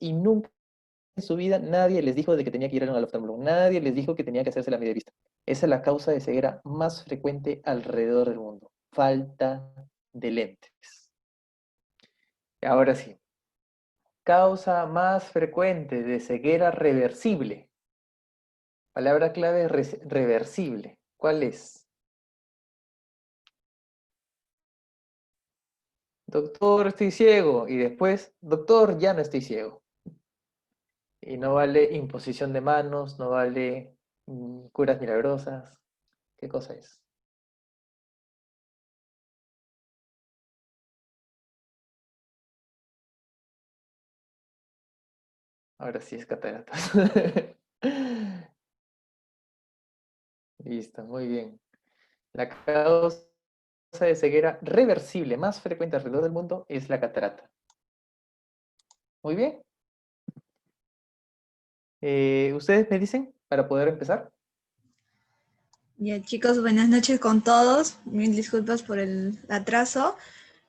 y nunca en su vida nadie les dijo de que tenía que ir al oftalmólogo, nadie les dijo que tenía que hacerse la media vista. Esa es la causa de ceguera más frecuente alrededor del mundo, falta de lentes. Ahora sí, causa más frecuente de ceguera reversible. Palabra clave reversible. ¿Cuál es? Doctor, estoy ciego. Y después, doctor, ya no estoy ciego. Y no vale imposición de manos, no vale curas milagrosas. ¿Qué cosa es? Ahora sí es cataratas. Listo, muy bien. La causa de ceguera reversible más frecuente alrededor del mundo es la catarata. Muy bien. ¿Ustedes me dicen para poder empezar? Ya, chicos, buenas noches con todos. Mil disculpas por el atraso,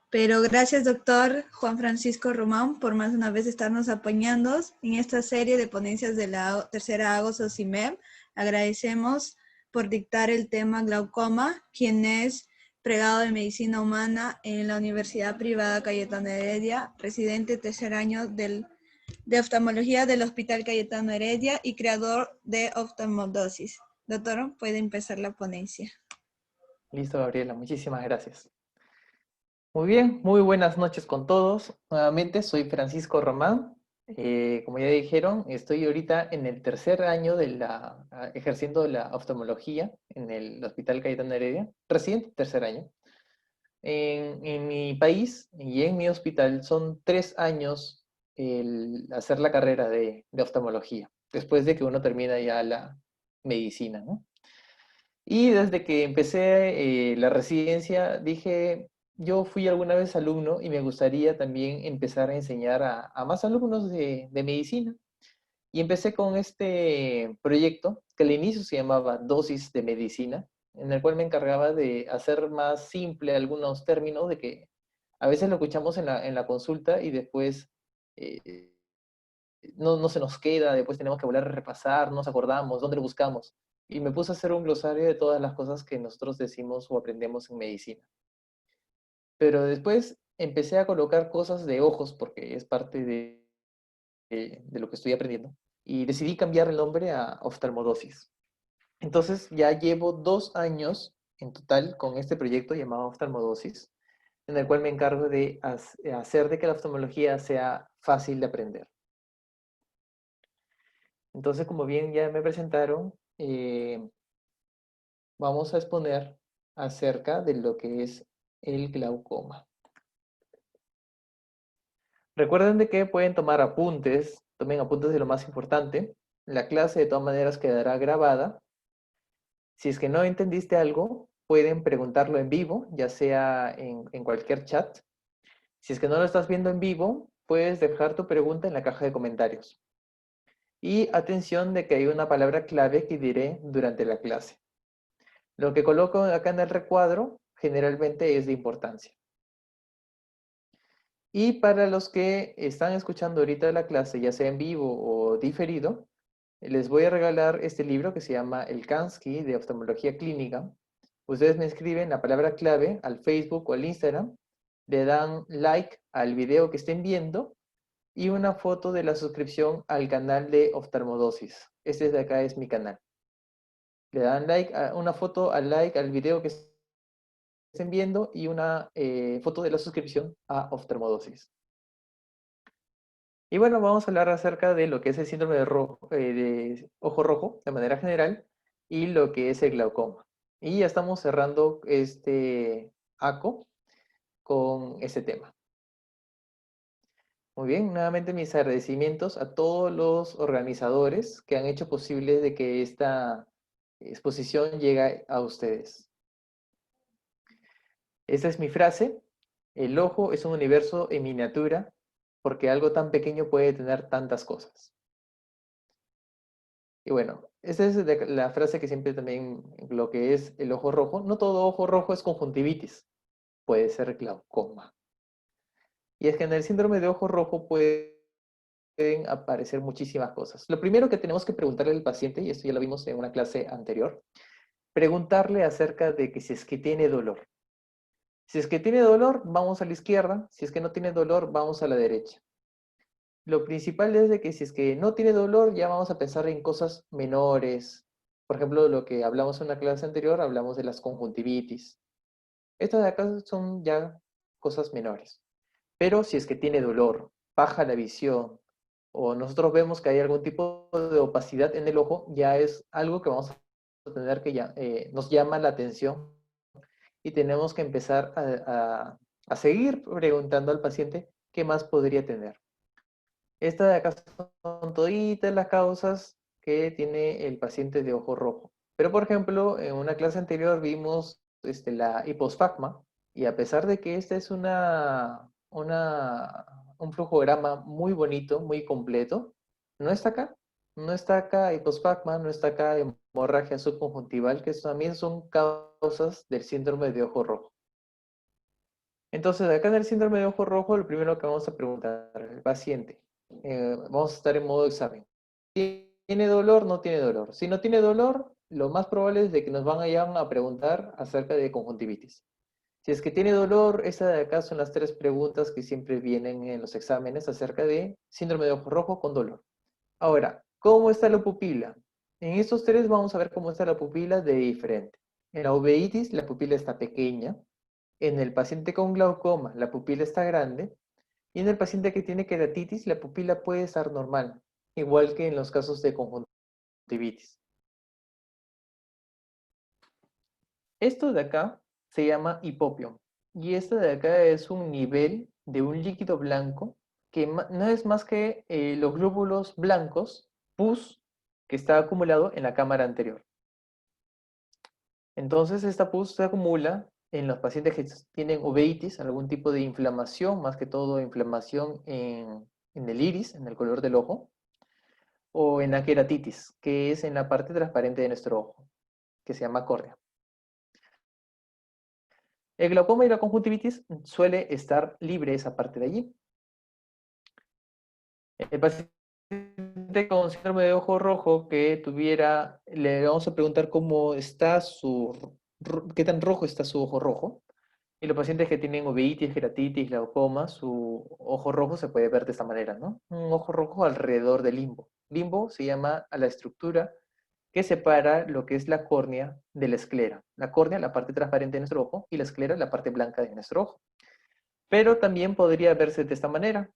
pero gracias, doctor Juan Francisco Román, por más una vez estarnos apoyando en esta serie de ponencias de la tercera AGOS OSIMEM. Agradecemos por dictar el tema glaucoma, quien es pregado de Medicina Humana en la Universidad Privada Cayetano Heredia, residente tercer año de oftalmología del Hospital Cayetano Heredia y creador de Oftalmodosis. Doctor, puede empezar la ponencia. Listo, Gabriela, muchísimas gracias. Muy bien, muy buenas noches con todos. Nuevamente soy Francisco Román. Como ya dijeron, estoy ahorita en el tercer año ejerciendo la oftalmología en el Hospital Cayetano Heredia, recién tercer año. En mi país y en mi hospital son 3 años el hacer la carrera de oftalmología, después de que uno termina ya la medicina, ¿no? Y desde que empecé la residencia, dije, yo fui alguna vez alumno y me gustaría también empezar a enseñar a más alumnos de medicina. Y empecé con este proyecto que al inicio se llamaba Dosis de Medicina, en el cual me encargaba de hacer más simple algunos términos de que a veces lo escuchamos en la consulta y después no se nos queda, después tenemos que volver a repasar, no nos acordamos, dónde lo buscamos. Y me puse a hacer un glosario de todas las cosas que nosotros decimos o aprendemos en medicina. Pero después empecé a colocar cosas de ojos, porque es parte de lo que estoy aprendiendo, y decidí cambiar el nombre a oftalmodosis. Entonces ya llevo 2 años en total con este proyecto llamado oftalmodosis, en el cual me encargo de hacer de que la oftalmología sea fácil de aprender. Entonces, como bien ya me presentaron, vamos a exponer acerca de lo que es el glaucoma. Recuerden de que pueden tomar apuntes, tomen apuntes de lo más importante. La clase de todas maneras quedará grabada. Si es que no entendiste algo, pueden preguntarlo en vivo, ya sea en cualquier chat. Si es que no lo estás viendo en vivo, puedes dejar tu pregunta en la caja de comentarios. Y atención de que hay una palabra clave que diré durante la clase. Lo que coloco acá en el recuadro generalmente es de importancia. Y para los que están escuchando ahorita la clase, ya sea en vivo o diferido, les voy a regalar este libro que se llama El Kansky de Oftalmología Clínica. Ustedes me escriben la palabra clave al Facebook o al Instagram, le dan like al video que estén viendo y una foto de la suscripción al canal de Oftalmodosis. Este de acá es mi canal. Le dan like, una foto al like al video que estén viendo y una foto de la suscripción a Oftalmodosis. Y bueno, vamos a hablar acerca de lo que es el síndrome de ojo rojo de manera general y lo que es el glaucoma. Y ya estamos cerrando este ACO con este tema. Muy bien, nuevamente mis agradecimientos a todos los organizadores que han hecho posible de que esta exposición llegue a ustedes. Esta es mi frase: el ojo es un universo en miniatura porque algo tan pequeño puede tener tantas cosas. Y bueno, esa es la frase que siempre también lo que es el ojo rojo. No todo ojo rojo es conjuntivitis, puede ser glaucoma. Y es que en el síndrome de ojo rojo puede aparecer muchísimas cosas. Lo primero que tenemos que preguntarle al paciente, y esto ya lo vimos en una clase anterior, preguntarle acerca de que si es que tiene dolor. Si es que tiene dolor, vamos a la izquierda. Si es que no tiene dolor, vamos a la derecha. Lo principal es de que si es que no tiene dolor, ya vamos a pensar en cosas menores. Por ejemplo, lo que hablamos en una clase anterior, hablamos de las conjuntivitis. Estas de acá son ya cosas menores. Pero si es que tiene dolor, baja la visión, o nosotros vemos que hay algún tipo de opacidad en el ojo, ya es algo que vamos a tener que ya, nos llama la atención y tenemos que empezar a seguir preguntando al paciente qué más podría tener. Estas de acá son toditas las causas que tiene el paciente de ojo rojo. Pero, por ejemplo, en una clase anterior vimos la hiposfagma, y a pesar de que esta es un flujograma muy bonito, muy completo, no está acá. No está acá hiposfagma, no está acá hemorragia subconjuntival, que también son causas del síndrome de ojo rojo. Entonces, acá en el síndrome de ojo rojo, lo primero que vamos a preguntar al paciente, vamos a estar en modo examen. ¿Tiene dolor? ¿No tiene dolor? Si no tiene dolor, lo más probable es de que nos van a preguntar acerca de conjuntivitis. Si es que tiene dolor, esta de acá son las 3 preguntas que siempre vienen en los exámenes acerca de síndrome de ojo rojo con dolor. Ahora, ¿cómo está la pupila? En estos 3 vamos a ver cómo está la pupila de diferente. En la uveitis, la pupila está pequeña. En el paciente con glaucoma, la pupila está grande. Y en el paciente que tiene queratitis, la pupila puede estar normal, igual que en los casos de conjuntivitis. Esto de acá se llama hipopio. Y esto de acá es un nivel de un líquido blanco que no es más que los glóbulos blancos, pus, que está acumulado en la cámara anterior. Entonces, esta pus se acumula en los pacientes que tienen uveitis, algún tipo de inflamación, más que todo inflamación en el iris, en el color del ojo, o en la queratitis, que es en la parte transparente de nuestro ojo, que se llama córnea. El glaucoma y la conjuntivitis suele estar libre esa parte de allí. El paciente con síndrome de ojo rojo que tuviera, le vamos a preguntar cómo está qué tan rojo está su ojo rojo. Y los pacientes que tienen uveitis, queratitis, glaucoma, su ojo rojo se puede ver de esta manera, ¿no? Un ojo rojo alrededor del limbo. Limbo se llama a la estructura que separa lo que es la córnea de la esclera. La córnea, la parte transparente de nuestro ojo, y la esclera, la parte blanca de nuestro ojo. Pero también podría verse de esta manera.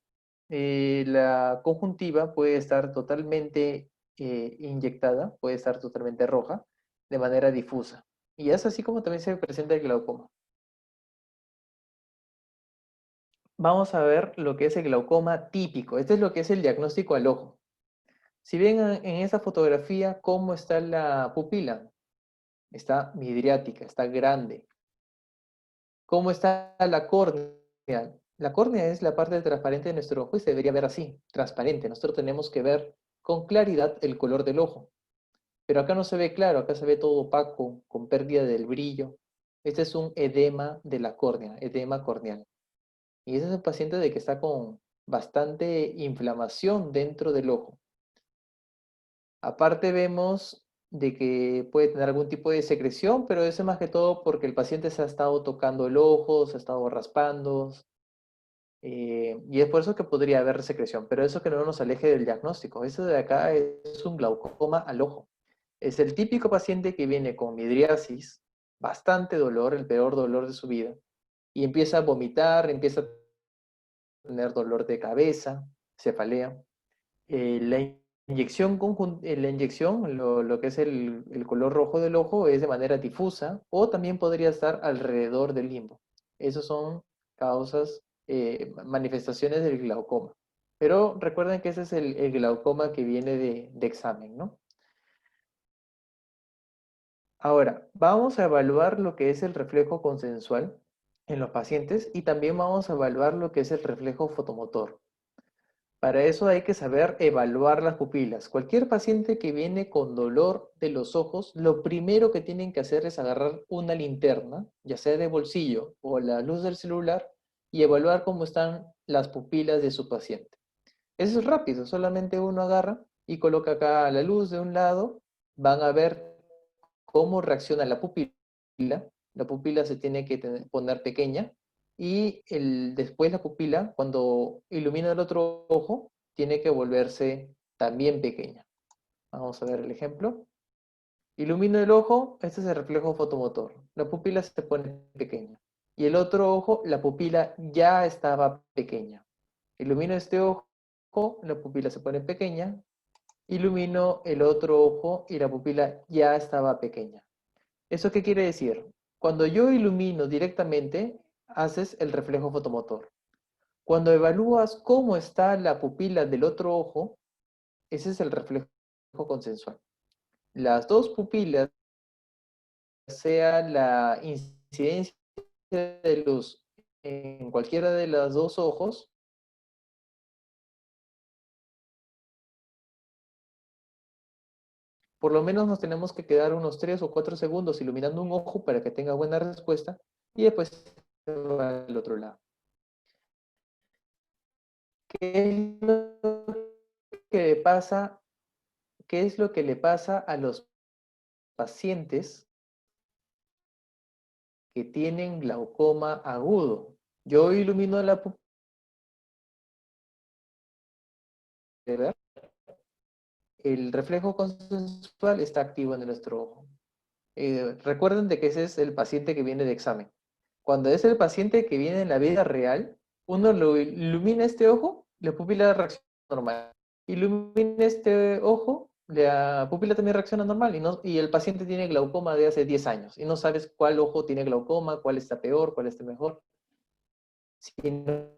La conjuntiva puede estar totalmente inyectada, puede estar totalmente roja, de manera difusa. Y es así como también se presenta el glaucoma. Vamos a ver lo que es el glaucoma típico. Este es lo que es el diagnóstico al ojo. Si ven en esta fotografía cómo está la pupila, está midriática, está grande. ¿Cómo está la córnea? La córnea es la parte transparente de nuestro ojo y se debería ver así, transparente. Nosotros tenemos que ver con claridad el color del ojo. Pero acá no se ve claro, acá se ve todo opaco, con pérdida del brillo. Este es un edema de la córnea, edema corneal. Y ese es un paciente de que está con bastante inflamación dentro del ojo. Aparte vemos de que puede tener algún tipo de secreción, pero eso es más que todo porque el paciente se ha estado tocando el ojo, se ha estado raspando, y es por eso que podría haber secreción, pero eso que no nos aleje del diagnóstico. Eso de acá es un glaucoma al ojo. Es el típico paciente que viene con midriasis, bastante dolor, el peor dolor de su vida, y empieza a vomitar, empieza a tener dolor de cabeza, cefalea. La inyección, lo que es el color rojo del ojo, es de manera difusa o también podría estar alrededor del limbo. Esas son causas, manifestaciones del glaucoma. Pero recuerden que ese es el glaucoma que viene de examen, ¿no? Ahora, vamos a evaluar lo que es el reflejo consensual en los pacientes y también vamos a evaluar lo que es el reflejo fotomotor. Para eso hay que saber evaluar las pupilas. Cualquier paciente que viene con dolor de los ojos, lo primero que tienen que hacer es agarrar una linterna, ya sea de bolsillo o la luz del celular, y evaluar cómo están las pupilas de su paciente. Eso es rápido, solamente uno agarra y coloca acá la luz de un lado, van a ver cómo reacciona la pupila. La pupila se tiene que poner pequeña y después la pupila, cuando ilumina el otro ojo, tiene que volverse también pequeña. Vamos a ver el ejemplo. Ilumino el ojo, este es el reflejo fotomotor. La pupila se pone pequeña. Y el otro ojo, la pupila ya estaba pequeña. Ilumino este ojo, la pupila se pone pequeña. Ilumino el otro ojo y la pupila ya estaba pequeña. ¿Eso qué quiere decir? Cuando yo ilumino directamente, haces el reflejo fotomotor. Cuando evalúas cómo está la pupila del otro ojo, ese es el reflejo consensual. Las dos pupilas, sea la incidencia de luz en cualquiera de los dos ojos, por lo menos nos tenemos que quedar unos 3 o 4 segundos iluminando un ojo para que tenga buena respuesta y después se va al otro lado. ¿Qué es lo que le pasa? ¿Qué es lo que le pasa a los pacientes que tienen glaucoma agudo? Yo ilumino la pupila, el reflejo consensual está activo en nuestro ojo. Recuerden de que ese es el paciente que viene de examen. Cuando es el paciente que viene en la vida real, uno lo ilumina este ojo, la pupila reacciona normal. Ilumina este ojo, la pupila también reacciona normal y el paciente tiene glaucoma de hace 10 años y no sabes cuál ojo tiene glaucoma, cuál está peor, cuál está mejor. Sino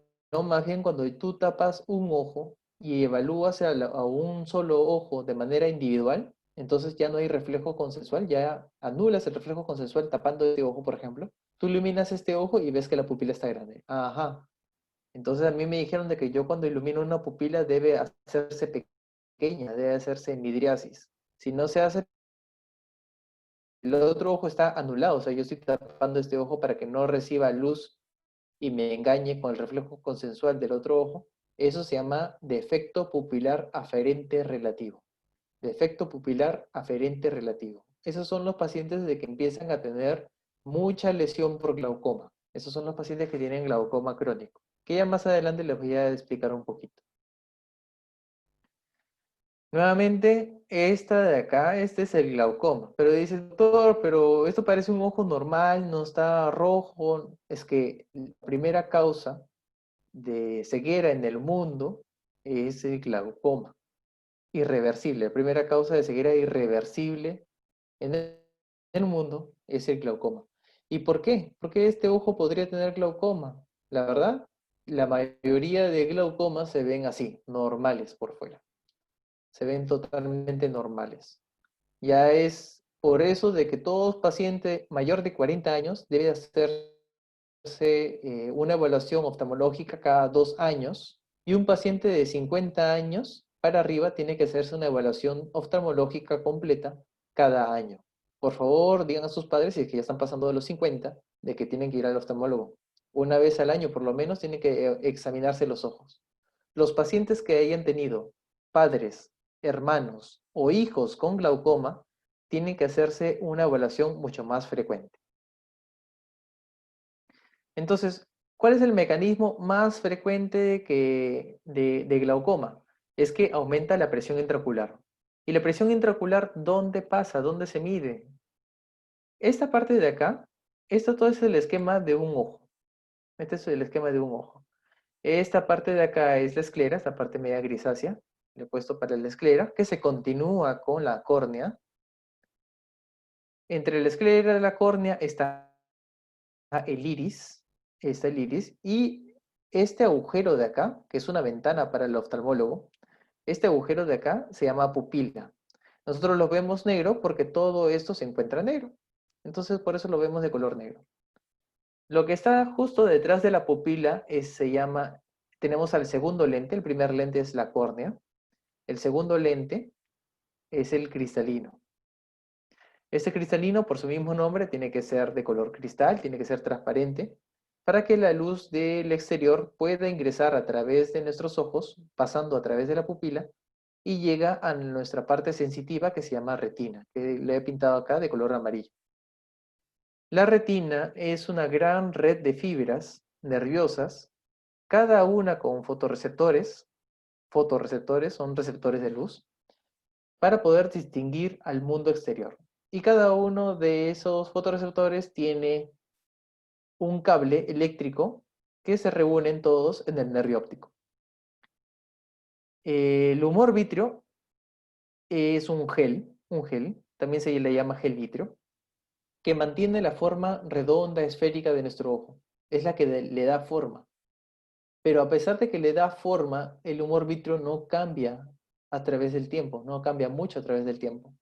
más bien cuando tú tapas un ojo y evalúas a un solo ojo de manera individual, entonces ya no hay reflejo consensual, ya anulas el reflejo consensual tapando este ojo, por ejemplo. Tú iluminas este ojo y ves que la pupila está grande. Ajá. Entonces a mí me dijeron de que yo cuando ilumino una pupila debe hacerse pequeña, debe hacerse en midriasis. Si no se hace, el otro ojo está anulado, o sea, yo estoy tapando este ojo para que no reciba luz y me engañe con el reflejo consensual del otro ojo. Eso se llama defecto pupilar aferente relativo. Defecto pupilar aferente relativo. Esos son los pacientes de que empiezan a tener mucha lesión por glaucoma. Esos son los pacientes que tienen glaucoma crónico, que ya más adelante les voy a explicar un poquito. Nuevamente, esta de acá, este es el glaucoma. Pero dice, doctor, pero esto parece un ojo normal, no está rojo. Es que la primera causa de ceguera en el mundo es el glaucoma. Irreversible. La primera causa de ceguera irreversible en el mundo es el glaucoma. ¿Y por qué? Porque este ojo podría tener glaucoma. La verdad, la mayoría de glaucomas se ven así, normales por fuera. Se ven totalmente normales. Ya es por eso de que todo paciente mayor de 40 años debe hacerse una evaluación oftalmológica cada 2 años y un paciente de 50 años para arriba tiene que hacerse una evaluación oftalmológica completa cada año. Por favor, digan a sus padres, si es que ya están pasando de los 50, de que tienen que ir al oftalmólogo. Una vez al año, por lo menos, tienen que examinarse los ojos. Los pacientes que hayan tenido padres, hermanos o hijos con glaucoma tienen que hacerse una evaluación mucho más frecuente. Entonces, ¿cuál es el mecanismo más frecuente de glaucoma? Es que aumenta la presión intraocular. ¿Y la presión intraocular dónde pasa? ¿Dónde se mide? Esta parte de acá, esto todo es el esquema de un ojo. Este es el esquema de un ojo. Esta parte de acá es la esclera, esta parte media grisácea. Le he puesto para la esclera, que se continúa con la córnea. Entre la esclera y la córnea está el iris, y este agujero de acá, que es una ventana para el oftalmólogo, este agujero de acá se llama pupila. Nosotros lo vemos negro porque todo esto se encuentra negro. Entonces, por eso lo vemos de color negro. Lo que está justo detrás de la pupila se llama, tenemos al segundo lente, el primer lente es la córnea, el segundo lente es el cristalino. Este cristalino, por su mismo nombre, tiene que ser de color cristal, tiene que ser transparente, para que la luz del exterior pueda ingresar a través de nuestros ojos, pasando a través de la pupila, y llega a nuestra parte sensitiva que se llama retina, que le he pintado acá de color amarillo. La retina es una gran red de fibras nerviosas, cada una con fotorreceptores. Fotorreceptores son receptores de luz, para poder distinguir al mundo exterior. Y cada uno de esos fotorreceptores tiene un cable eléctrico que se reúnen todos en el nervio óptico. El humor vítreo es un gel, también se le llama gel vítreo, que mantiene la forma redonda, esférica de nuestro ojo. Es la que le da forma. Pero a pesar de que le da forma, el humor vítreo no cambia a través del tiempo, no cambia mucho a través del tiempo.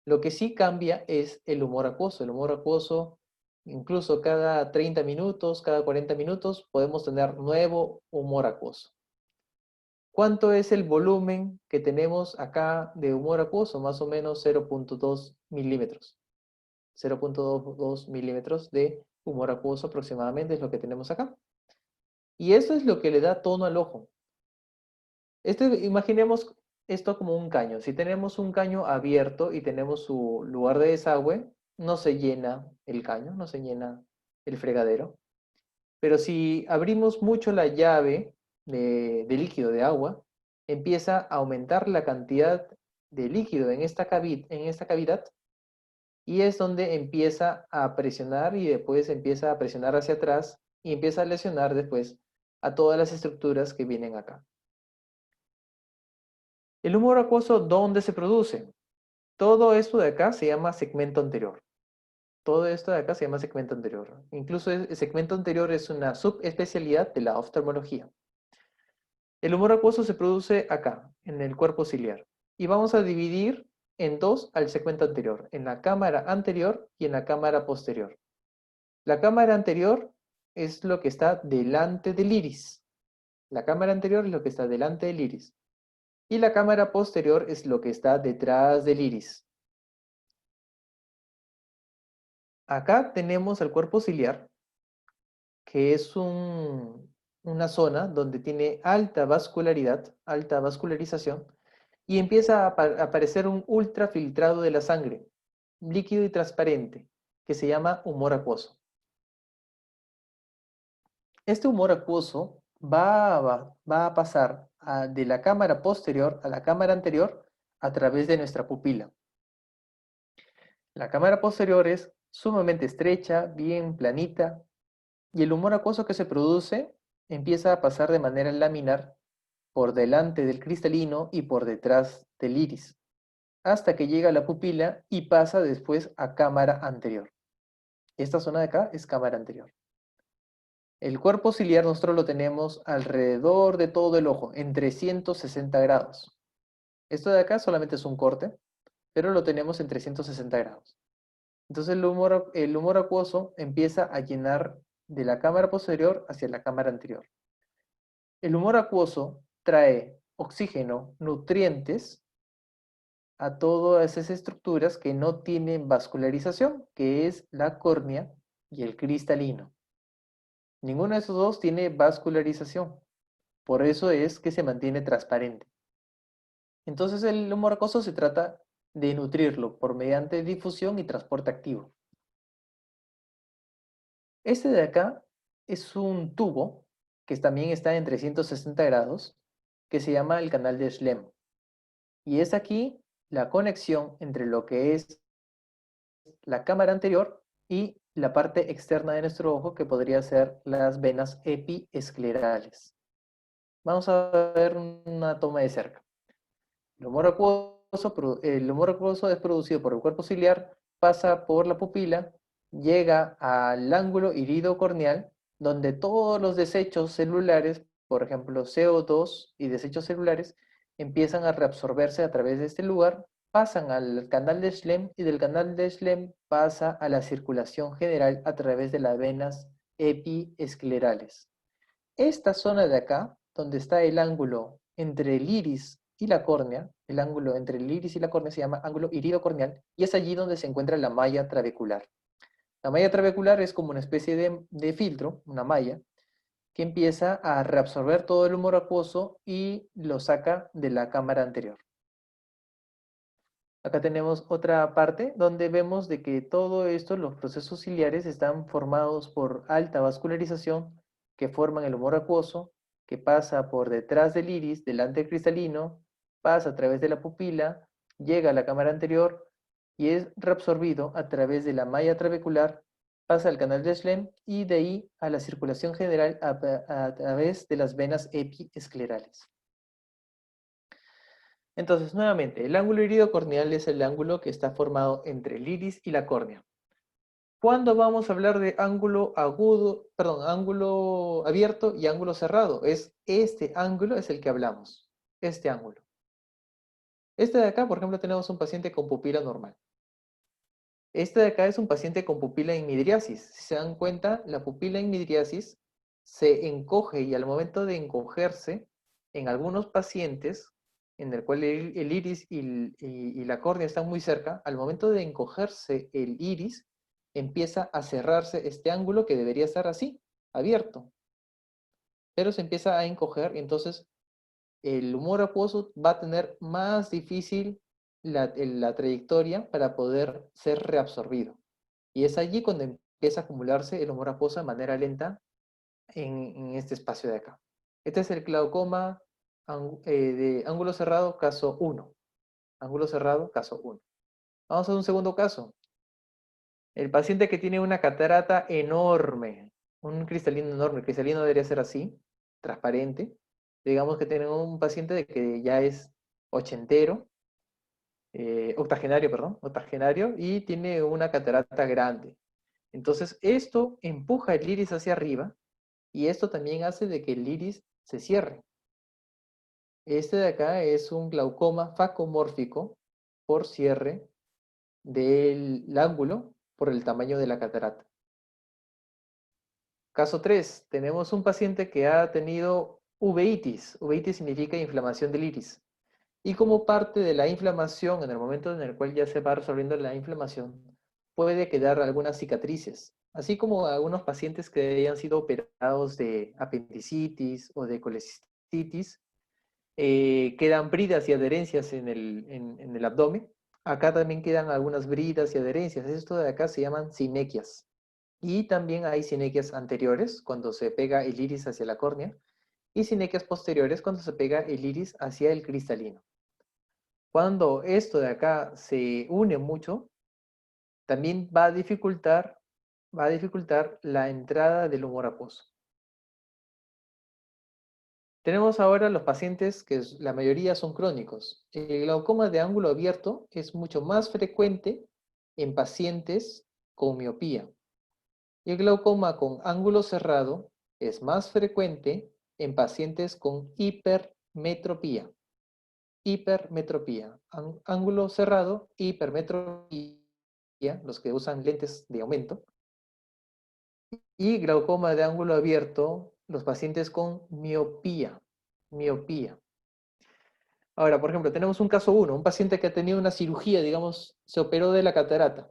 Lo que sí cambia es el humor acuoso. El humor acuoso, incluso cada 30 minutos, cada 40 minutos, podemos tener nuevo humor acuoso. ¿Cuánto es el volumen que tenemos acá de humor acuoso? Más o menos 0.2 milímetros. 0.2 milímetros de humor acuoso aproximadamente es lo que tenemos acá. Y eso es lo que le da tono al ojo. Imaginemos esto como un caño. Si tenemos un caño abierto y tenemos su lugar de desagüe, no se llena el caño, no se llena el fregadero. Pero si abrimos mucho la llave de líquido de agua, empieza a aumentar la cantidad de líquido en esta cavidad y es donde empieza a presionar y después empieza a presionar hacia atrás y empieza a lesionar después a todas las estructuras que vienen acá. El humor acuoso, ¿dónde se produce? Todo esto de acá se llama segmento anterior. Todo esto de acá se llama segmento anterior. Incluso el segmento anterior es una subespecialidad de la oftalmología. El humor acuoso se produce acá, en el cuerpo ciliar. Y vamos a dividir en dos al segmento anterior, en la cámara anterior y en la cámara posterior. La cámara anterior es lo que está delante del iris. La cámara anterior es lo que está delante del iris. Y la cámara posterior es lo que está detrás del iris. Acá tenemos el cuerpo ciliar, que es una zona donde tiene alta vascularidad, alta vascularización, y empieza a aparecer un ultrafiltrado de la sangre, líquido y transparente, que se llama humor acuoso. Este humor acuoso va a pasar de la cámara posterior a la cámara anterior a través de nuestra pupila. La cámara posterior es sumamente estrecha, bien planita, y el humor acuoso que se produce empieza a pasar de manera laminar por delante del cristalino y por detrás del iris, hasta que llega a la pupila y pasa después a cámara anterior. Esta zona de acá es cámara anterior. El cuerpo ciliar nosotros lo tenemos alrededor de todo el ojo, en 360 grados. Esto de acá solamente es un corte, pero lo tenemos en 360 grados. Entonces el humor acuoso empieza a llenar de la cámara posterior hacia la cámara anterior. El humor acuoso trae oxígeno, nutrientes a todas esas estructuras que no tienen vascularización, que es la córnea y el cristalino. Ninguno de esos dos tiene vascularización, por eso es que se mantiene transparente. Entonces el humor acuoso se trata de nutrirlo por mediante difusión y transporte activo. Este de acá es un tubo que también está en 360 grados, que se llama el canal de Schlemm. Y es aquí la conexión entre lo que es la cámara anterior y la parte externa de nuestro ojo, que podría ser las venas epiesclerales. Vamos a ver una toma de cerca. El humor acuoso es producido por el cuerpo ciliar, pasa por la pupila, llega al ángulo iridocorneal, donde todos los desechos celulares, por ejemplo CO2 y desechos celulares, empiezan a reabsorberse a través de este lugar, pasan al canal de Schlemm y del canal de Schlemm pasa a la circulación general a través de las venas epiesclerales. Esta zona de acá, donde está el ángulo entre el iris y la córnea, el ángulo entre el iris y la córnea se llama ángulo iridocorneal, y es allí donde se encuentra la malla trabecular. La malla trabecular es como una especie de filtro, una malla, que empieza a reabsorber todo el humor acuoso y lo saca de la cámara anterior. Acá tenemos otra parte donde vemos de que todo esto, los procesos ciliares, están formados por alta vascularización que forman el humor acuoso, que pasa por detrás del iris, delante del cristalino, pasa a través de la pupila, llega a la cámara anterior y es reabsorbido a través de la malla trabecular, pasa al canal de Schlemm y de ahí a la circulación general a través de las venas epiesclerales. Entonces, nuevamente, el ángulo iridocorneal es el ángulo que está formado entre el iris y la córnea. ¿Cuándo vamos a hablar de ángulo agudo, perdón, ángulo abierto y ángulo cerrado? Es este ángulo es el que hablamos, este ángulo. Este de acá, por ejemplo, tenemos un paciente con pupila normal. Este de acá es un paciente con pupila en midriasis. Si se dan cuenta, la pupila en midriasis se encoge y al momento de encogerse, en algunos pacientes, en el cual el iris y la córnea están muy cerca, al momento de encogerse el iris, empieza a cerrarse este ángulo que debería estar así, abierto. Pero se empieza a encoger y entonces el humor acuoso va a tener más difícil la trayectoria para poder ser reabsorbido. Y es allí cuando empieza a acumularse el humor acuoso de manera lenta en este espacio de acá. Este es el glaucoma de ángulo cerrado, caso 1. Ángulo cerrado, caso 1. Vamos a un segundo caso. El paciente que tiene una catarata enorme, un cristalino enorme, el cristalino debería ser así, transparente. Digamos que tenemos un paciente de que ya es ochentero, octogenario, perdón, octogenario, y tiene una catarata grande. Entonces, esto empuja el iris hacia arriba y esto también hace de que el iris se cierre. Este de acá es un glaucoma facomórfico por cierre del ángulo por el tamaño de la catarata. Caso 3, tenemos un paciente que ha tenido uveitis. Uveitis significa inflamación del iris. Y como parte de la inflamación, en el momento en el cual ya se va resolviendo la inflamación, puede quedar algunas cicatrices, así como algunos pacientes que hayan sido operados de apendicitis o de colecistitis, quedan bridas y adherencias en el abdomen. Acá también quedan algunas bridas y adherencias. Esto de acá se llaman sinequias. Y también hay sinequias anteriores, cuando se pega el iris hacia la córnea, y sinequias posteriores, cuando se pega el iris hacia el cristalino. Cuando esto de acá se une mucho, también va a dificultar la entrada del humor acuoso. Tenemos ahora los pacientes que la mayoría son crónicos. El glaucoma de ángulo abierto es mucho más frecuente en pacientes con miopía. Y el glaucoma con ángulo cerrado es más frecuente en pacientes con hipermetropía. Hipermetropía. Ángulo cerrado, hipermetropía, los que usan lentes de aumento. Y glaucoma de ángulo abierto, los pacientes con miopía. Miopía. Ahora, por ejemplo, tenemos un caso 1, un paciente que ha tenido una cirugía, digamos, se operó de la catarata.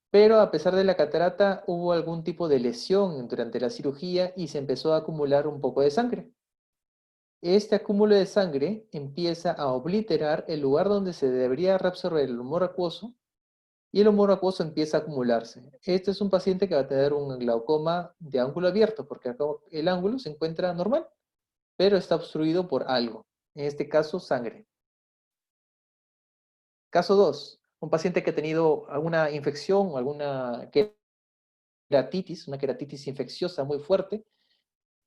Pero a pesar de la catarata, hubo algún tipo de lesión durante la cirugía y se empezó a acumular un poco de sangre. Este acúmulo de sangre empieza a obliterar el lugar donde se debería reabsorber el humor acuoso y el humor acuoso empieza a acumularse. Este es un paciente que va a tener un glaucoma de ángulo abierto porque el ángulo se encuentra normal, pero está obstruido por algo, en este caso sangre. Caso 2, un paciente que ha tenido alguna infección o alguna queratitis, una queratitis infecciosa muy fuerte,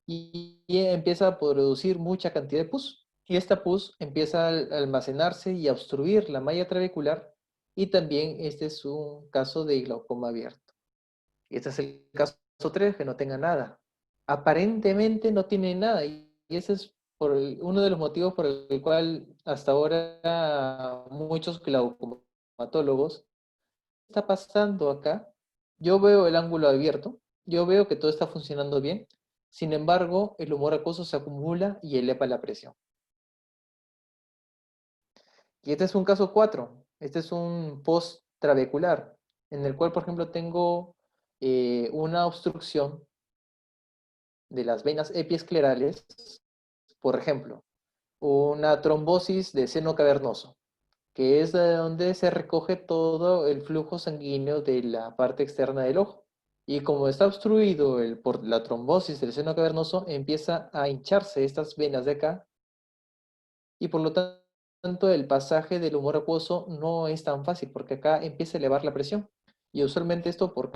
y empieza a producir mucha cantidad de pus. Y esta pus empieza a almacenarse y a obstruir la malla trabecular, y también este es un caso de glaucoma abierto. Y este es el caso 3, que no tenga nada. Aparentemente no tiene nada, y ese es uno de los motivos por el cual hasta ahora muchos glaucomatólogos está pasando acá. Yo veo el ángulo abierto, yo veo que todo está funcionando bien, sin embargo, el humor acuoso se acumula y eleva la presión. Y este es un caso 4, este es un post-trabecular, en el cual, por ejemplo, tengo una obstrucción de las venas epiesclerales, por ejemplo, una trombosis de seno cavernoso, que es de donde se recoge todo el flujo sanguíneo de la parte externa del ojo. Y como está obstruido por la trombosis del seno cavernoso, empieza a hincharse estas venas de acá, y por lo tanto el pasaje del humor acuoso no es tan fácil, porque acá empieza a elevar la presión. Y usualmente esto por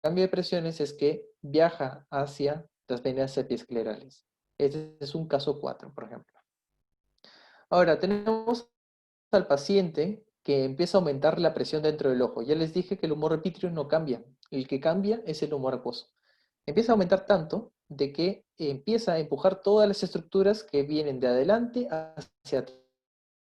cambio de presiones es que viaja hacia las venas epiesclerales. Este es un caso 4, por ejemplo. Ahora, tenemos al paciente que empieza a aumentar la presión dentro del ojo. Ya les dije que el humor vítreo no cambia. El que cambia es el humor acuoso. Empieza a aumentar tanto de que empieza a empujar todas las estructuras que vienen de adelante hacia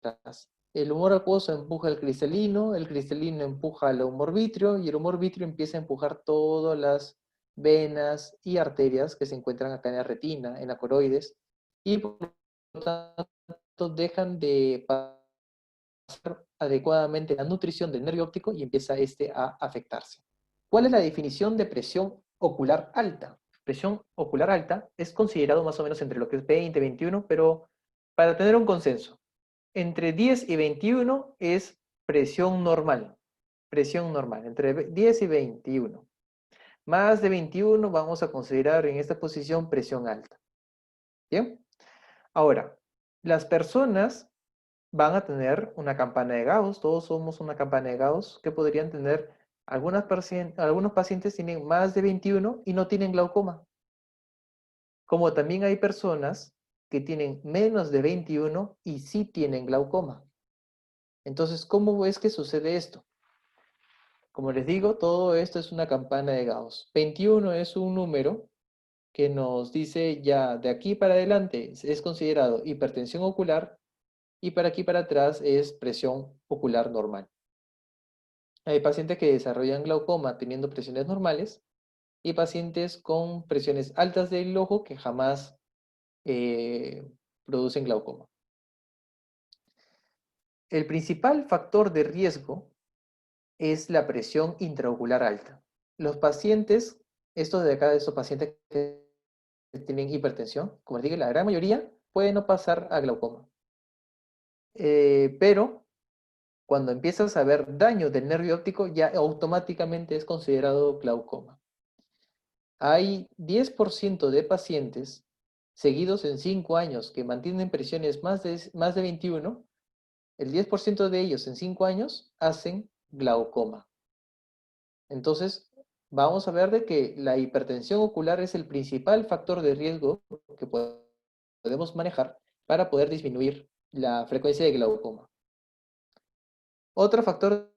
atrás. El humor acuoso empuja el cristalino empuja al humor vítreo y el humor vítreo empieza a empujar todas las venas y arterias que se encuentran acá en la retina, en la coroides, y por lo tanto dejan de pasar adecuadamente la nutrición del nervio óptico y empieza este a afectarse. ¿Cuál es la definición de presión ocular alta? Presión ocular alta es considerado más o menos entre lo que es 20, 21, pero para tener un consenso, entre 10 y 21 es presión normal. Presión normal, entre 10 y 21. Más de 21 vamos a considerar en esta posición presión alta. ¿Bien? Ahora, las personas van a tener una campana de Gauss, todos somos una campana de Gauss, que podrían tener, algunos pacientes tienen más de 21 y no tienen glaucoma. Como también hay personas que tienen menos de 21 y sí tienen glaucoma. Entonces, ¿cómo es que sucede esto? Como les digo, todo esto es una campana de Gauss. 21 es un número que nos dice ya de aquí para adelante es considerado hipertensión ocular y para aquí para atrás es presión ocular normal. Hay pacientes que desarrollan glaucoma teniendo presiones normales y pacientes con presiones altas del ojo que jamás producen glaucoma. El principal factor de riesgo es la presión intraocular alta. Los pacientes, estos de acá, estos pacientes que tienen hipertensión, como les digo, la gran mayoría puede no pasar a glaucoma. Pero cuando empiezas a ver daño del nervio óptico, ya automáticamente es considerado glaucoma. Hay 10% de pacientes seguidos en 5 años que mantienen presiones más de 21, el 10% de ellos en 5 años hacen glaucoma. Entonces, vamos a ver de que la hipertensión ocular es el principal factor de riesgo que podemos manejar para poder disminuir la frecuencia de glaucoma. Otro factor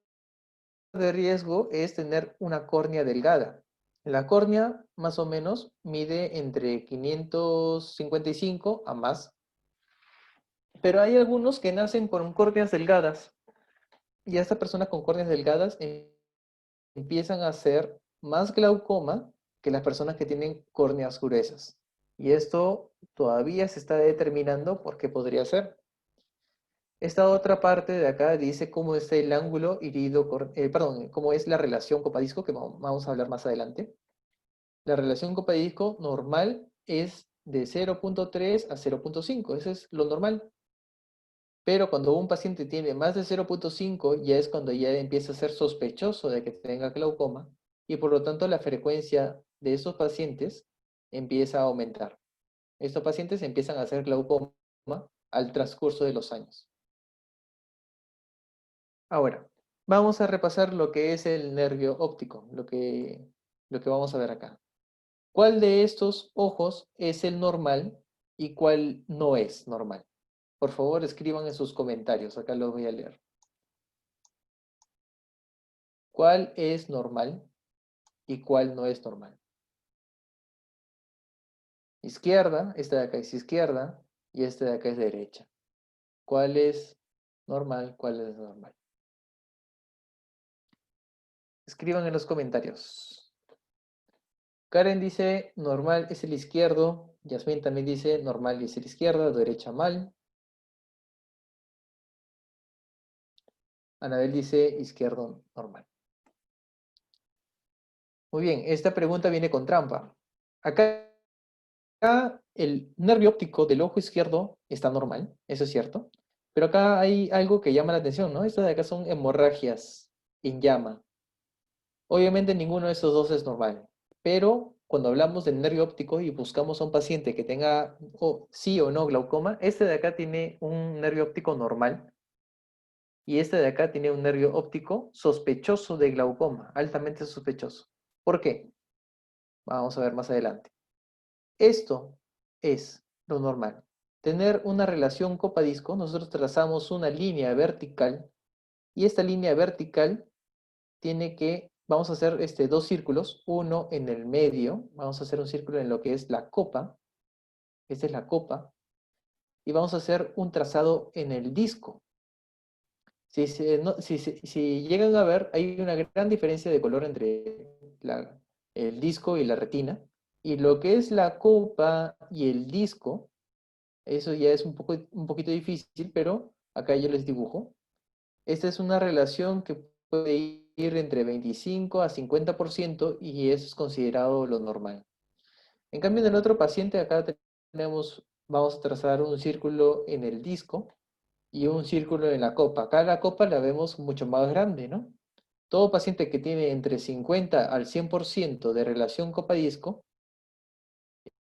de riesgo es tener una córnea delgada. La córnea más o menos mide entre 555 a más, pero hay algunos que nacen con córneas delgadas y a estas personas con córneas delgadas empiezan a hacer más glaucoma que las personas que tienen córneas gruesas. Y esto todavía se está determinando por qué podría ser. Esta otra parte de acá dice cómo es el ángulo irido, perdón, cómo es la relación copadisco, que vamos a hablar más adelante. La relación copadisco normal es de 0.3 a 0.5, eso es lo normal. Pero cuando un paciente tiene más de 0.5, ya es cuando ya empieza a ser sospechoso de que tenga glaucoma y por lo tanto la frecuencia de esos pacientes empieza a aumentar. Estos pacientes empiezan a hacer glaucoma al transcurso de los años. Ahora, vamos a repasar lo que es el nervio óptico, lo que vamos a ver acá. ¿Cuál de estos ojos es el normal y cuál no es normal? Por favor, escriban en sus comentarios, acá los voy a leer. ¿Cuál es normal y cuál no es normal? Izquierda, esta de acá es izquierda y esta de acá es derecha. ¿Cuál es normal? ¿Cuál es normal? Escriban en los comentarios. Karen dice normal es el izquierdo. Yasmín también dice normal es el izquierdo, derecha mal. Anabel dice izquierdo normal. Muy bien, esta pregunta viene con trampa. Acá el nervio óptico del ojo izquierdo está normal, eso es cierto. Pero acá hay algo que llama la atención, ¿no? Estas de acá son hemorragias en llama. Obviamente ninguno de estos dos es normal, pero cuando hablamos del nervio óptico y buscamos a un paciente que tenga sí o no glaucoma, este de acá tiene un nervio óptico normal y este de acá tiene un nervio óptico sospechoso de glaucoma, altamente sospechoso. ¿Por qué? Vamos a ver más adelante. Esto es lo normal. Tener una relación copa-disco, nosotros trazamos una línea vertical y esta línea vertical tiene que, vamos a hacer dos círculos, uno en el medio, vamos a hacer un círculo en lo que es la copa, esta es la copa, y vamos a hacer un trazado en el disco. Si llegan a ver, hay una gran diferencia de color entre el disco y la retina, y lo que es la copa y el disco, eso ya es un poquito difícil, pero acá yo les dibujo. Esta es una relación que puede ir entre 25 a 50% y eso es considerado lo normal. En cambio, en el otro paciente acá vamos a trazar un círculo en el disco y un círculo en la copa. Acá la copa la vemos mucho más grande, ¿no? Todo paciente que tiene entre 50 al 100% de relación copa-disco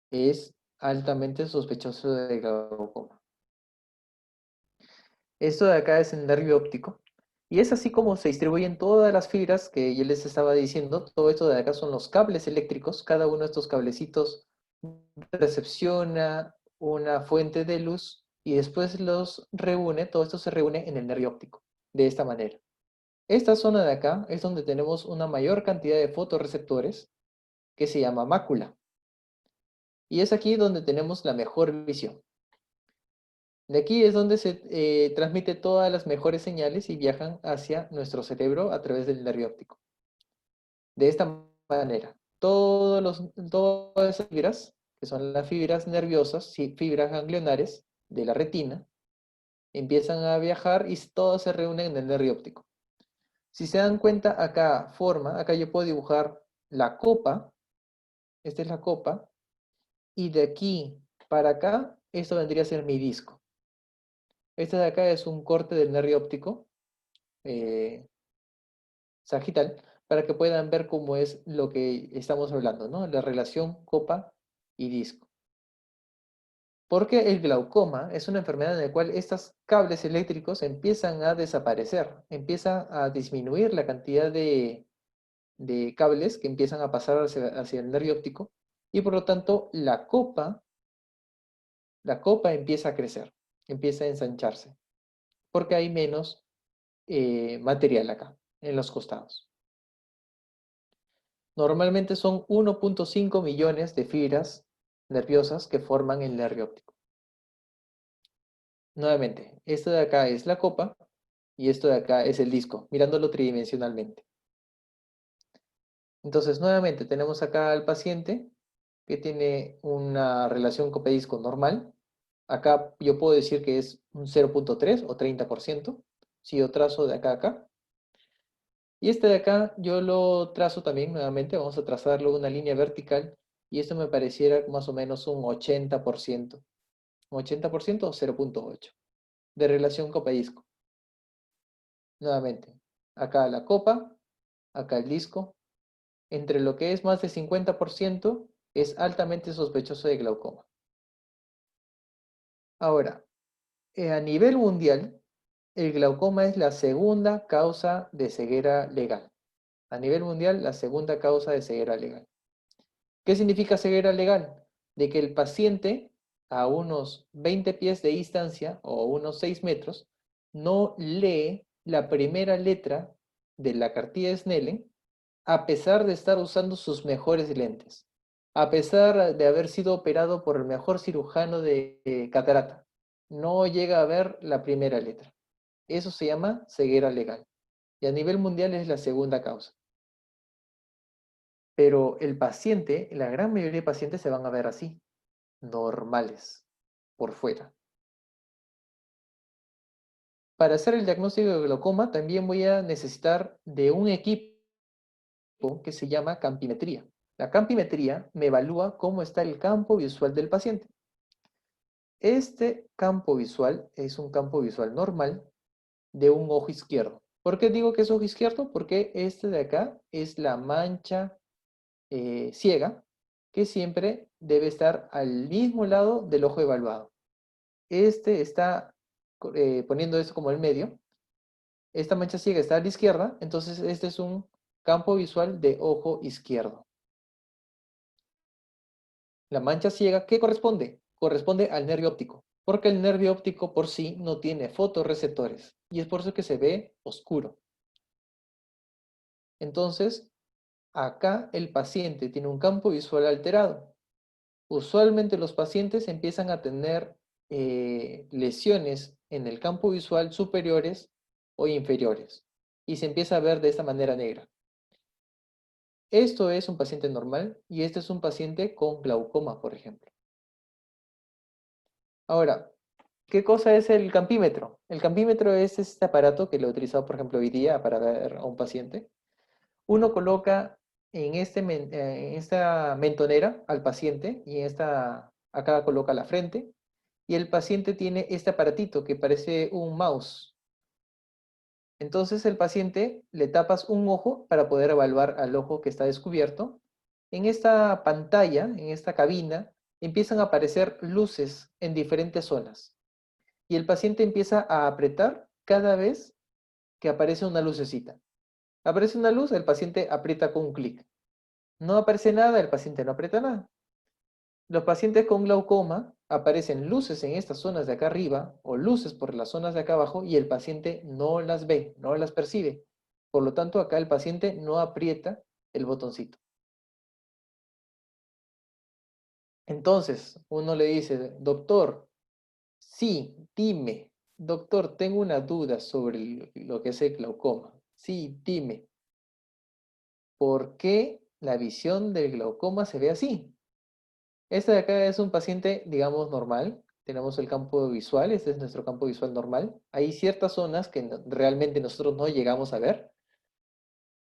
es altamente sospechoso de glaucoma. Esto de acá es el nervio óptico. Y es así como se distribuyen todas las fibras que yo les estaba diciendo. Todo esto de acá son los cables eléctricos. Cada uno de estos cablecitos recepciona una fuente de luz y después los reúne. Todo esto se reúne en el nervio óptico. De esta manera. Esta zona de acá es donde tenemos una mayor cantidad de fotorreceptores que se llama mácula. Y es aquí donde tenemos la mejor visión. De aquí es donde se transmite todas las mejores señales y viajan hacia nuestro cerebro a través del nervio óptico. De esta manera, todas esas fibras, que son las fibras nerviosas, fibras ganglionares de la retina, empiezan a viajar y todas se reúnen en el nervio óptico. Si se dan cuenta, acá yo puedo dibujar la copa, esta es la copa, y de aquí para acá, esto vendría a ser mi disco. Este de acá es un corte del nervio óptico eh, sagital para que puedan ver cómo es lo que estamos hablando, ¿no? La relación copa y disco. Porque el glaucoma es una enfermedad en la cual estos cables eléctricos empiezan a desaparecer, empieza a disminuir la cantidad de cables que empiezan a pasar hacia el nervio óptico y por lo tanto la copa empieza a crecer, empieza a ensancharse, porque hay menos material acá, en los costados. Normalmente son 1.5 millones de fibras nerviosas que forman el nervio óptico. Nuevamente, esto de acá es la copa y esto de acá es el disco, mirándolo tridimensionalmente. Entonces, nuevamente, tenemos acá al paciente que tiene una relación copa-disco normal. Acá yo puedo decir que es un 0.3 o 30%, si yo trazo de acá a acá. Y este de acá yo lo trazo también nuevamente, vamos a trazarlo una línea vertical y esto me pareciera más o menos un 80%. Un 80% o 0.8 de relación copa-disco. Nuevamente, acá la copa, acá el disco. Entre lo que es más de 50% es altamente sospechoso de glaucoma. Ahora, a nivel mundial, el glaucoma es la segunda causa de ceguera legal. A nivel mundial, la segunda causa de ceguera legal. ¿Qué significa ceguera legal? De que el paciente a unos 20 pies de distancia o unos 6 metros no lee la primera letra de la cartilla de Snellen a pesar de estar usando sus mejores lentes, a pesar de haber sido operado por el mejor cirujano de catarata. No llega a ver la primera letra. Eso se llama ceguera legal. Y a nivel mundial es la segunda causa. Pero el paciente, la gran mayoría de pacientes se van a ver así, normales, por fuera. Para hacer el diagnóstico de glaucoma también voy a necesitar de un equipo que se llama campimetría. La campimetría me evalúa cómo está el campo visual del paciente. Este campo visual es un campo visual normal de un ojo izquierdo. ¿Por qué digo que es ojo izquierdo? Porque este de acá es la mancha ciega que siempre debe estar al mismo lado del ojo evaluado. Este está poniendo esto como el medio. Esta mancha ciega está a la izquierda, entonces este es un campo visual de ojo izquierdo. La mancha ciega, ¿qué corresponde? Corresponde al nervio óptico, porque el nervio óptico por sí no tiene fotorreceptores y es por eso que se ve oscuro. Entonces, acá el paciente tiene un campo visual alterado. Usualmente los pacientes empiezan a tener lesiones en el campo visual superiores o inferiores y se empieza a ver de esta manera negra. Esto es un paciente normal y este es un paciente con glaucoma, por ejemplo. Ahora, ¿qué cosa es el campímetro? El campímetro es este aparato que lo he utilizado, por ejemplo, hoy día para ver a un paciente. Uno coloca en esta mentonera al paciente y acá coloca la frente y el paciente tiene este aparatito que parece un mouse. Entonces el paciente le tapas un ojo para poder evaluar al ojo que está descubierto. En esta pantalla, en esta cabina, empiezan a aparecer luces en diferentes zonas. Y el paciente empieza a apretar cada vez que aparece una lucecita. Aparece una luz, el paciente aprieta con un clic. No aparece nada, el paciente no aprieta nada. Los pacientes con glaucoma aparecen luces en estas zonas de acá arriba o luces por las zonas de acá abajo y el paciente no las ve, no las percibe. Por lo tanto, acá el paciente no aprieta el botoncito. Entonces, uno le dice, doctor, sí, dime, doctor, tengo una duda sobre lo que es el glaucoma. Sí, dime, ¿por qué la visión del glaucoma se ve así? Este de acá es un paciente, digamos, normal. Tenemos el campo visual, este es nuestro campo visual normal. Hay ciertas zonas que realmente nosotros no llegamos a ver,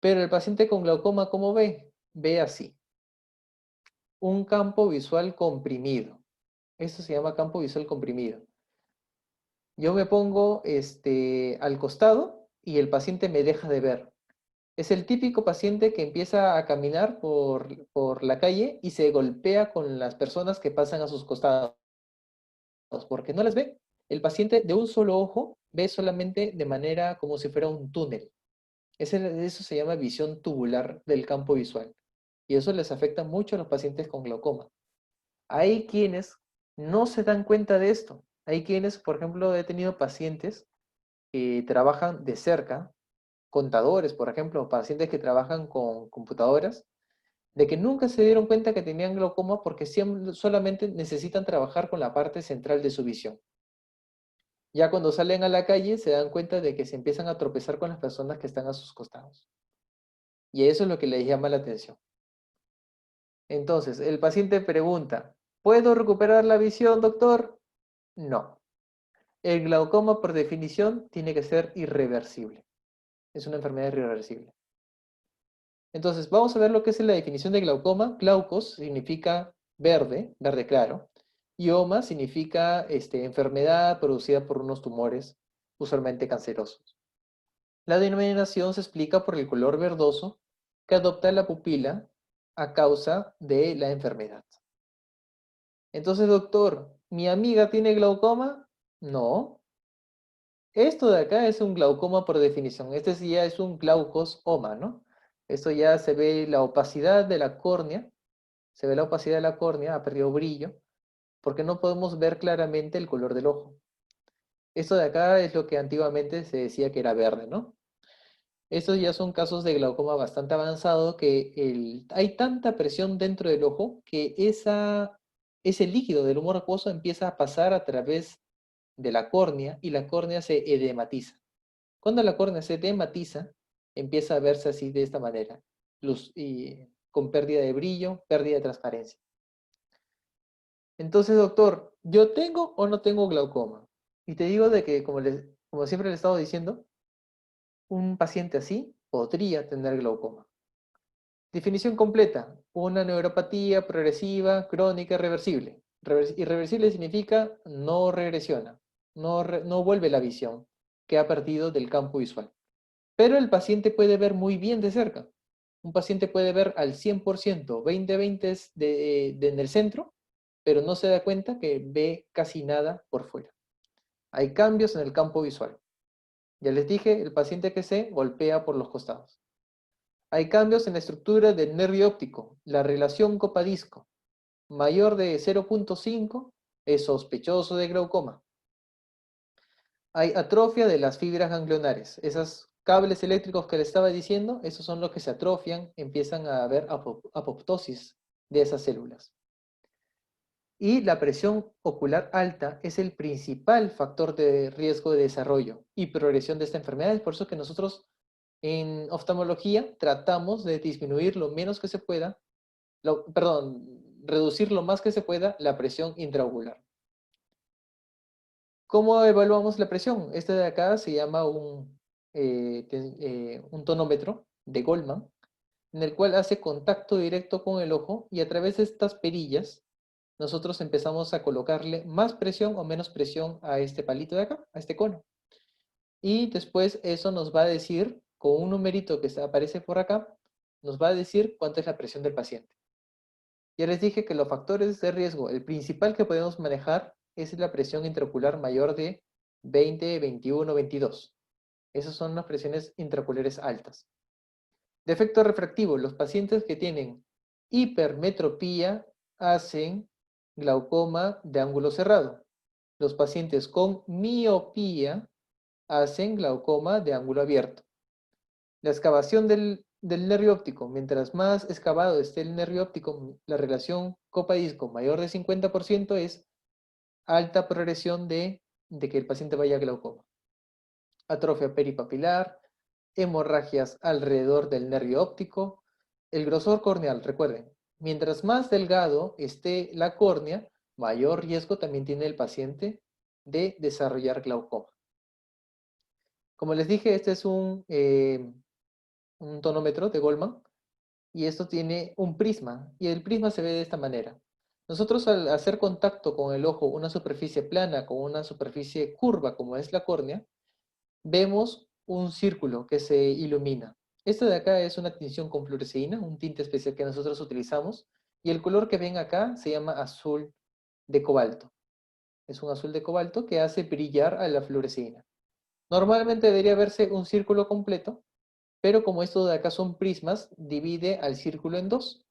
pero el paciente con glaucoma, ¿cómo ve? Ve así, un campo visual comprimido. Esto se llama campo visual comprimido. Yo me pongo al costado y el paciente me deja de ver. Es el típico paciente que empieza a caminar por la calle y se golpea con las personas que pasan a sus costados, porque no las ve. El paciente de un solo ojo ve solamente de manera como si fuera un túnel. Eso se llama visión tubular del campo visual. Y eso les afecta mucho a los pacientes con glaucoma. Hay quienes no se dan cuenta de esto. Hay quienes, por ejemplo, he tenido pacientes que trabajan de cerca, contadores, por ejemplo, pacientes que trabajan con computadoras, de que nunca se dieron cuenta que tenían glaucoma porque solamente necesitan trabajar con la parte central de su visión. Ya cuando salen a la calle se dan cuenta de que se empiezan a tropezar con las personas que están a sus costados. Y eso es lo que les llama la atención. Entonces, el paciente pregunta, ¿puedo recuperar la visión, doctor? No. El glaucoma, por definición, tiene que ser irreversible. Es una enfermedad irreversible. Entonces, vamos a ver lo que es la definición de glaucoma. Glaucos significa verde, verde claro. Y oma significa enfermedad producida por unos tumores, usualmente cancerosos. La denominación se explica por el color verdoso que adopta la pupila a causa de la enfermedad. Entonces, doctor, ¿mi amiga tiene glaucoma? No. Esto de acá es un glaucoma por definición. Este sí ya es un glaucosoma, ¿no? Esto ya se ve la opacidad de la córnea. Se ve la opacidad de la córnea, ha perdido brillo, porque no podemos ver claramente el color del ojo. Esto de acá es lo que antiguamente se decía que era verde, ¿no? Estos ya son casos de glaucoma bastante avanzado que hay tanta presión dentro del ojo que ese líquido del humor acuoso empieza a pasar a través de la córnea y la córnea se edematiza. Cuando la córnea se edematiza, empieza a verse así de esta manera, luz, y con pérdida de brillo, pérdida de transparencia. Entonces, doctor, ¿yo tengo o no tengo glaucoma? Y te digo de que, como siempre le he estado diciendo, un paciente así podría tener glaucoma. Definición completa. Una neuropatía progresiva, crónica, reversible. Irreversible significa no regresiona, no vuelve la visión que ha perdido del campo visual. Pero el paciente puede ver muy bien de cerca. Un paciente puede ver al 100%, 20/20 en el centro, pero no se da cuenta que ve casi nada por fuera. Hay cambios en el campo visual. Ya les dije, el paciente que se golpea por los costados. Hay cambios en la estructura del nervio óptico. La relación copa-disco mayor de 0.5 es sospechoso de glaucoma. Hay atrofia de las fibras ganglionares. Esos cables eléctricos que les estaba diciendo, esos son los que se atrofian, empiezan a haber apoptosis de esas células. Y la presión ocular alta es el principal factor de riesgo de desarrollo y progresión de esta enfermedad. Es por eso que nosotros en oftalmología tratamos de disminuir lo menos que se pueda, reducir lo más que se pueda la presión intraocular. ¿Cómo evaluamos la presión? Este de acá se llama un tonómetro de Goldman, en el cual hace contacto directo con el ojo y a través de estas perillas nosotros empezamos a colocarle más presión o menos presión a este palito de acá, a este cono. Y después eso nos va a decir, con un numerito que aparece por acá, nos va a decir cuánto es la presión del paciente. Ya les dije que los factores de riesgo, el principal que podemos manejar es la presión intraocular mayor de 20, 21, 22. Esas son las presiones intraoculares altas. Defecto refractivo, los pacientes que tienen hipermetropía hacen glaucoma de ángulo cerrado. Los pacientes con miopía hacen glaucoma de ángulo abierto. La excavación del nervio óptico, mientras más excavado esté el nervio óptico, la relación copa-disco mayor de 50% es alta progresión de que el paciente vaya a glaucoma. Atrofia peripapilar, hemorragias alrededor del nervio óptico, el grosor corneal, recuerden, mientras más delgado esté la córnea, mayor riesgo también tiene el paciente de desarrollar glaucoma. Como les dije, este es un tonómetro de Goldman y esto tiene un prisma y el prisma se ve de esta manera. Nosotros al hacer contacto con el ojo, una superficie plana con una superficie curva como es la córnea, vemos un círculo que se ilumina. Esto de acá es una tinción con fluoresceína, un tinte especial que nosotros utilizamos, y el color que ven acá se llama azul de cobalto. Es un azul de cobalto que hace brillar a la fluoresceína. Normalmente debería verse un círculo completo, pero como esto de acá son prismas, divide al círculo en dos,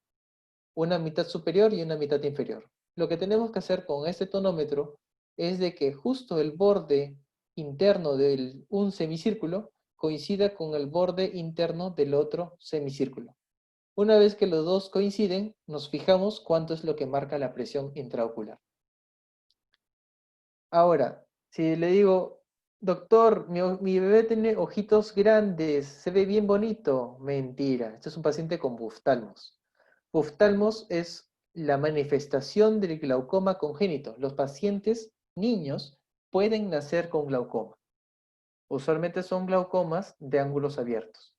una mitad superior y una mitad inferior. Lo que tenemos que hacer con este tonómetro es de que justo el borde interno de un semicírculo coincida con el borde interno del otro semicírculo. Una vez que los dos coinciden, nos fijamos cuánto es lo que marca la presión intraocular. Ahora, si le digo, doctor, mi bebé tiene ojitos grandes, se ve bien bonito. Mentira, este es un paciente con buftalmos. Buftalmos es la manifestación del glaucoma congénito. Los pacientes niños pueden nacer con glaucoma. Usualmente son glaucomas de ángulos abiertos.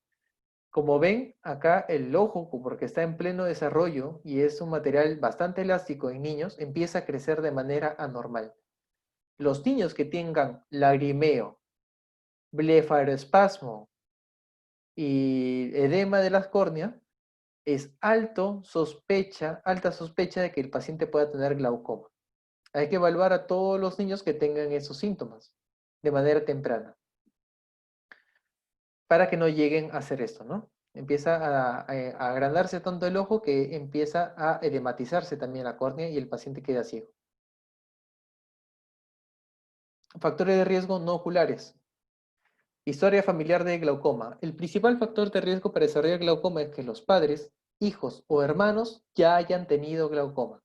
Como ven, acá el ojo, porque está en pleno desarrollo y es un material bastante elástico en niños, empieza a crecer de manera anormal. Los niños que tengan lagrimeo, blefaroespasmo y edema de las córneas, es alta sospecha de que el paciente pueda tener glaucoma. Hay que evaluar a todos los niños que tengan esos síntomas de manera temprana para que no lleguen a hacer esto, ¿no? Empieza a agrandarse tanto el ojo que empieza a edematizarse también la córnea y el paciente queda ciego. Factores de riesgo no oculares. Historia familiar de glaucoma. El principal factor de riesgo para desarrollar glaucoma es que los padres, hijos o hermanos ya hayan tenido glaucoma.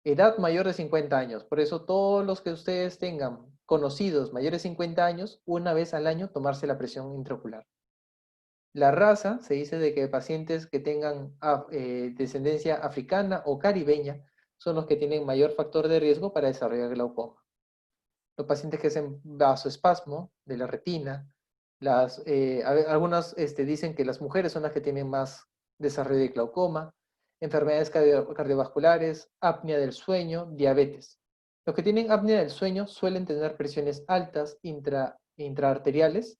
Edad mayor de 50 años. Por eso todos los que ustedes tengan conocidos mayores de 50 años, una vez al año tomarse la presión intraocular. La raza, se dice de que pacientes que tengan descendencia africana o caribeña son los que tienen mayor factor de riesgo para desarrollar glaucoma. Los pacientes que hacen vasoespasmo de la retina, algunas dicen que las mujeres son las que tienen más desarrollo de glaucoma, enfermedades cardiovasculares, apnea del sueño, diabetes. Los que tienen apnea del sueño suelen tener presiones altas intraarteriales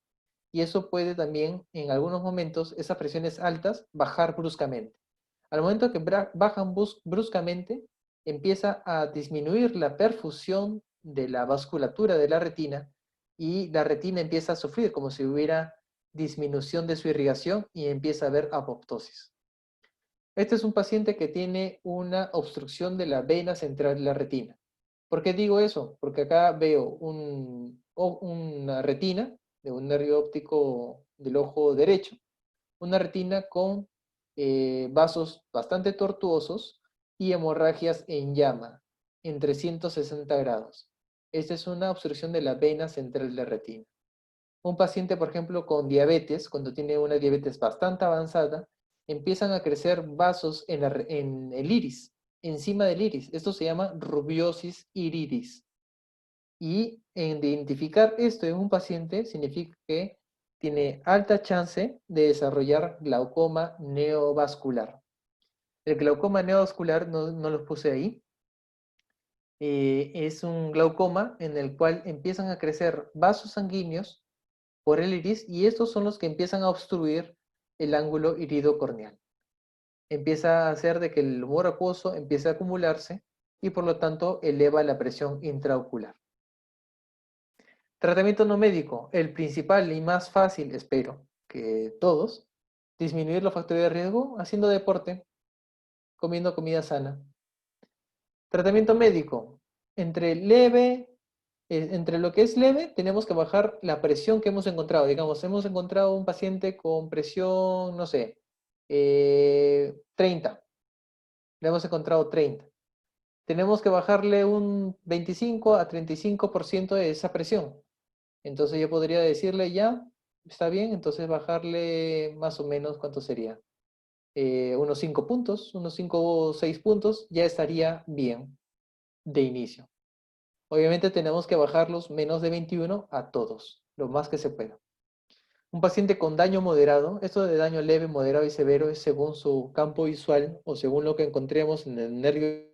y eso puede también, en algunos momentos, esas presiones altas bajar bruscamente. Al momento que bajan bruscamente, empieza a disminuir la perfusión de la vasculatura de la retina y la retina empieza a sufrir como si hubiera disminución de su irrigación y empieza a haber apoptosis. Este es un paciente que tiene una obstrucción de la vena central de la retina. ¿Por qué digo eso? Porque acá veo una retina de un nervio óptico del ojo derecho, una retina con vasos bastante tortuosos y hemorragias en llama, en 360 grados. Esta es una obstrucción de la vena central de la retina. Un paciente, por ejemplo, con diabetes, cuando tiene una diabetes bastante avanzada, empiezan a crecer vasos en el iris, encima del iris. Esto se llama rubiosis iridis. Y identificar esto en un paciente significa que tiene alta chance de desarrollar glaucoma neovascular. El glaucoma neovascular, no lo puse ahí, es un glaucoma en el cual empiezan a crecer vasos sanguíneos por el iris y estos son los que empiezan a obstruir el ángulo iridocorneal. Empieza a hacer de que el humor acuoso empiece a acumularse y por lo tanto eleva la presión intraocular. Tratamiento no médico, el principal y más fácil, espero, que todos, disminuir los factores de riesgo haciendo deporte, comiendo comida sana. Tratamiento médico, entre lo que es leve, tenemos que bajar la presión que hemos encontrado. Digamos, hemos encontrado un paciente con presión, no sé, 30. Le hemos encontrado 30. Tenemos que bajarle un 25 a 35% de esa presión. Entonces yo podría decirle ya, está bien, entonces bajarle más o menos, ¿cuánto sería? Unos 5 puntos, unos 5 o 6 puntos, ya estaría bien de inicio. Obviamente tenemos que bajarlos menos de 21 a todos, lo más que se pueda. Un paciente con daño moderado, esto de daño leve, moderado y severo es según su campo visual o según lo que encontremos en el nervio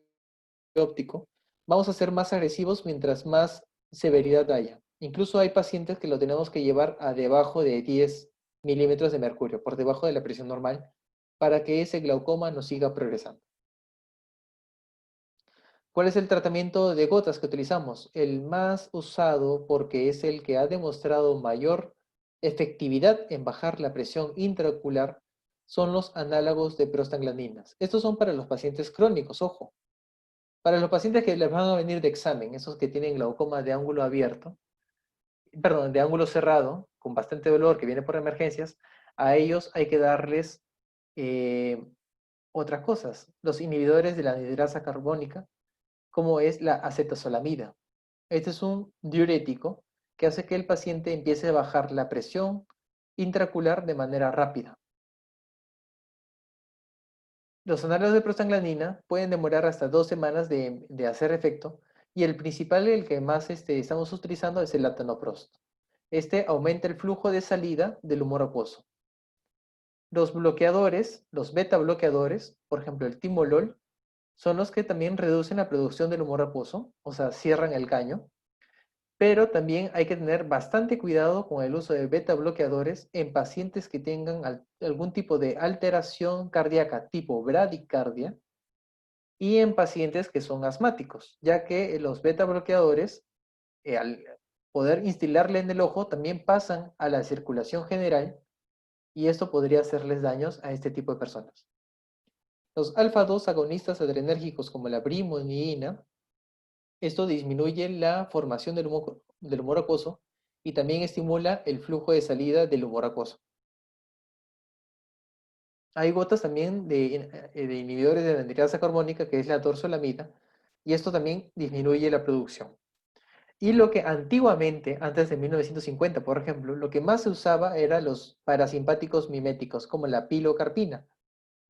óptico, vamos a ser más agresivos mientras más severidad haya. Incluso hay pacientes que lo tenemos que llevar a debajo de 10 milímetros de mercurio, por debajo de la presión normal, para que ese glaucoma no siga progresando. ¿Cuál es el tratamiento de gotas que utilizamos? El más usado porque es el que ha demostrado mayor efectividad en bajar la presión intraocular son los análogos de prostaglandinas. Estos son para los pacientes crónicos, ojo. Para los pacientes que les van a venir de examen, esos que tienen glaucoma de ángulo abierto, perdón, de ángulo cerrado, con bastante dolor, que viene por emergencias, a ellos hay que darles otras cosas. Los inhibidores de la anhidrasa carbónica, como es la acetazolamida. Este es un diurético que hace que el paciente empiece a bajar la presión intraocular de manera rápida. Los análogos de prostaglandina pueden demorar hasta 2 semanas de hacer efecto y el principal, el que más estamos utilizando es el latanoprost. Este aumenta el flujo de salida del humor acuoso. Los bloqueadores, los beta bloqueadores, por ejemplo el timolol, son los que también reducen la producción del humor acuoso, o sea, cierran el caño, pero también hay que tener bastante cuidado con el uso de beta bloqueadores en pacientes que tengan algún tipo de alteración cardíaca tipo bradicardia y en pacientes que son asmáticos, ya que los beta bloqueadores, al poder instilarle en el ojo, también pasan a la circulación general y esto podría hacerles daños a este tipo de personas. Los alfa-2 agonistas adrenérgicos como la brimonidina, esto disminuye la formación del humor acuoso y también estimula el flujo de salida del humor acuoso. Hay gotas también de inhibidores de la anhidrasa carbónica, que es la torsolamida, y esto también disminuye la producción. Y lo que antiguamente, antes de 1950, por ejemplo, lo que más se usaba eran los parasimpáticos miméticos, como la pilocarpina.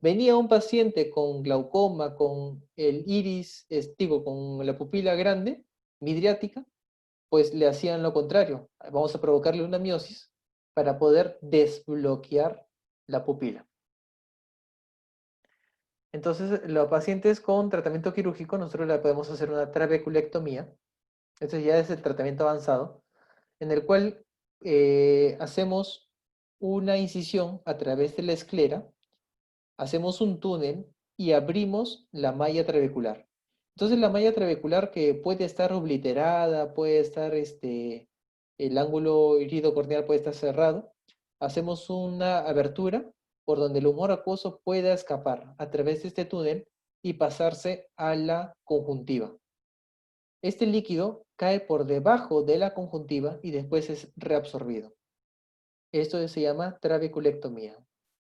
Venía un paciente con glaucoma, con el iris, con la pupila grande, midriática, pues le hacían lo contrario. Vamos a provocarle una miosis para poder desbloquear la pupila. Entonces, los pacientes con tratamiento quirúrgico, nosotros le podemos hacer una trabeculectomía. Esto ya es el tratamiento avanzado, en el cual hacemos una incisión a través de la esclera, hacemos un túnel y abrimos la malla trabecular. Entonces la malla trabecular que puede estar obliterada, puede estar el ángulo iridocorneal puede estar cerrado, hacemos una abertura por donde el humor acuoso pueda escapar a través de este túnel y pasarse a la conjuntiva. Este líquido cae por debajo de la conjuntiva y después es reabsorbido. Esto se llama trabeculectomía.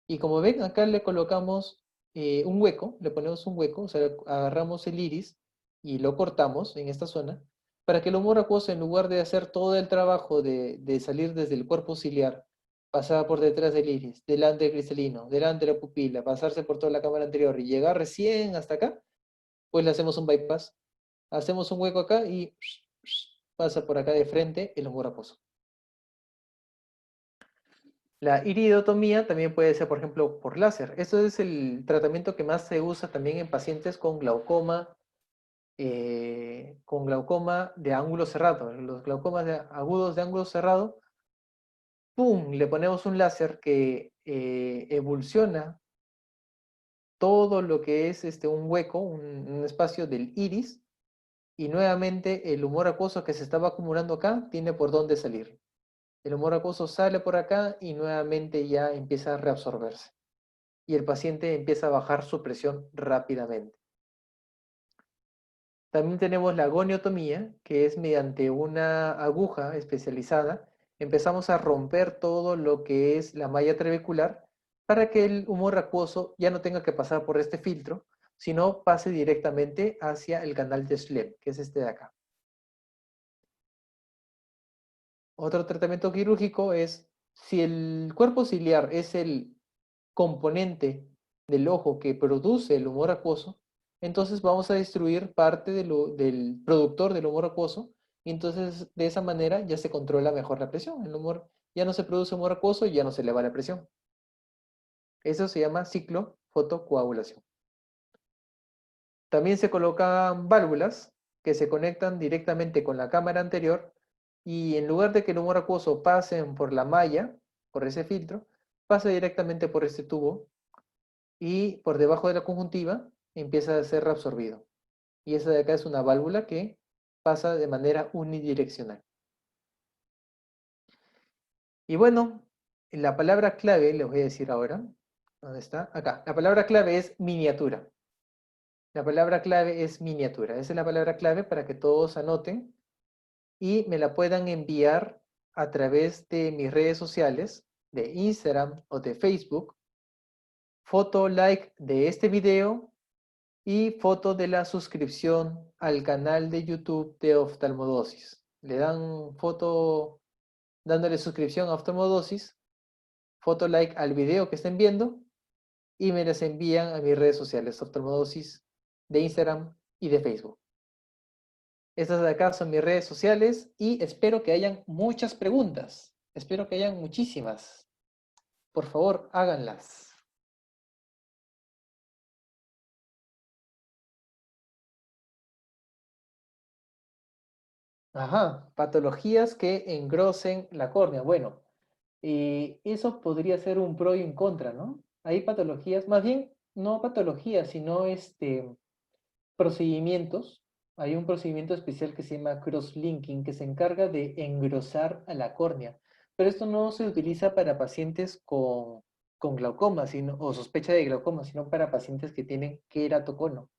Y como ven, acá le colocamos un hueco, le ponemos un hueco, o sea, agarramos el iris y lo cortamos en esta zona, para que el humor acuoso, en lugar de hacer todo el trabajo de salir desde el cuerpo ciliar, pasar por detrás del iris, delante del cristalino, delante de la pupila, pasarse por toda la cámara anterior y llegar recién hasta acá, pues le hacemos un bypass. Hacemos un hueco acá y pasa por acá de frente el humor acuoso. La iridotomía también puede ser, por ejemplo, por láser. Esto es el tratamiento que más se usa también en pacientes con glaucoma de ángulo cerrado. Los glaucomas agudos de ángulo cerrado, ¡pum! Le ponemos un láser que emulsiona todo lo que es un hueco, un espacio del iris, y nuevamente el humor acuoso que se estaba acumulando acá tiene por dónde salir. El humor acuoso sale por acá y nuevamente ya empieza a reabsorberse. Y el paciente empieza a bajar su presión rápidamente. También tenemos la goniotomía, que es mediante una aguja especializada. Empezamos a romper todo lo que es la malla trabecular para que el humor acuoso ya no tenga que pasar por este filtro, sino pase directamente hacia el canal de Schlemm, que es este de acá. Otro tratamiento quirúrgico es, si el cuerpo ciliar es el componente del ojo que produce el humor acuoso, entonces vamos a destruir parte del productor del humor acuoso, y entonces de esa manera ya se controla mejor la presión. El humor ya no se produce humor acuoso y ya no se eleva la presión. Eso se llama ciclo fotocoagulación. También se colocan válvulas que se conectan directamente con la cámara anterior, y en lugar de que el humor acuoso pase por la malla, por ese filtro, pasa directamente por este tubo y por debajo de la conjuntiva empieza a ser reabsorbido. Y esa de acá es una válvula que pasa de manera unidireccional. Y bueno, la palabra clave, les voy a decir ahora, ¿dónde está? Acá. La palabra clave es miniatura. La palabra clave es miniatura. Esa es la palabra clave para que todos anoten y me la puedan enviar a través de mis redes sociales, de Instagram o de Facebook, foto like de este video y foto de la suscripción al canal de YouTube de Oftalmodosis. Le dan foto dándole suscripción a Oftalmodosis, foto like al video que estén viendo y me las envían a mis redes sociales, Oftalmodosis de Instagram y de Facebook. Estas de acá son mis redes sociales y espero que hayan muchas preguntas. Espero que hayan muchísimas. Por favor, háganlas. Ajá, patologías que engrosen la córnea. Bueno, eso podría ser un pro y un contra, ¿no? Hay patologías, más bien, no patologías, sino procedimientos. Hay un procedimiento especial que se llama crosslinking, que se encarga de engrosar a la córnea. Pero esto no se utiliza para pacientes con glaucoma o sospecha de glaucoma, sino para pacientes que tienen queratocono.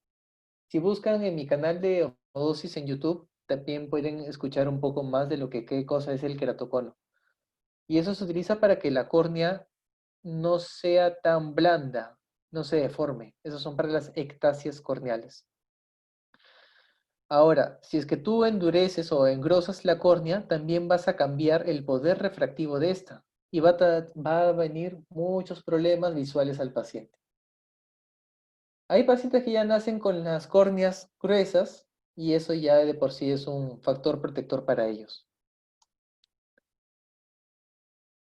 Si buscan en mi canal de Odosis en YouTube, también pueden escuchar un poco más de qué cosa es el queratocono. Y eso se utiliza para que la córnea no sea tan blanda, no se deforme. Esos son para las ectasias corneales. Ahora, si es que tú endureces o engrosas la córnea, también vas a cambiar el poder refractivo de esta y va a venir muchos problemas visuales al paciente. Hay pacientes que ya nacen con las córneas gruesas y eso ya de por sí es un factor protector para ellos.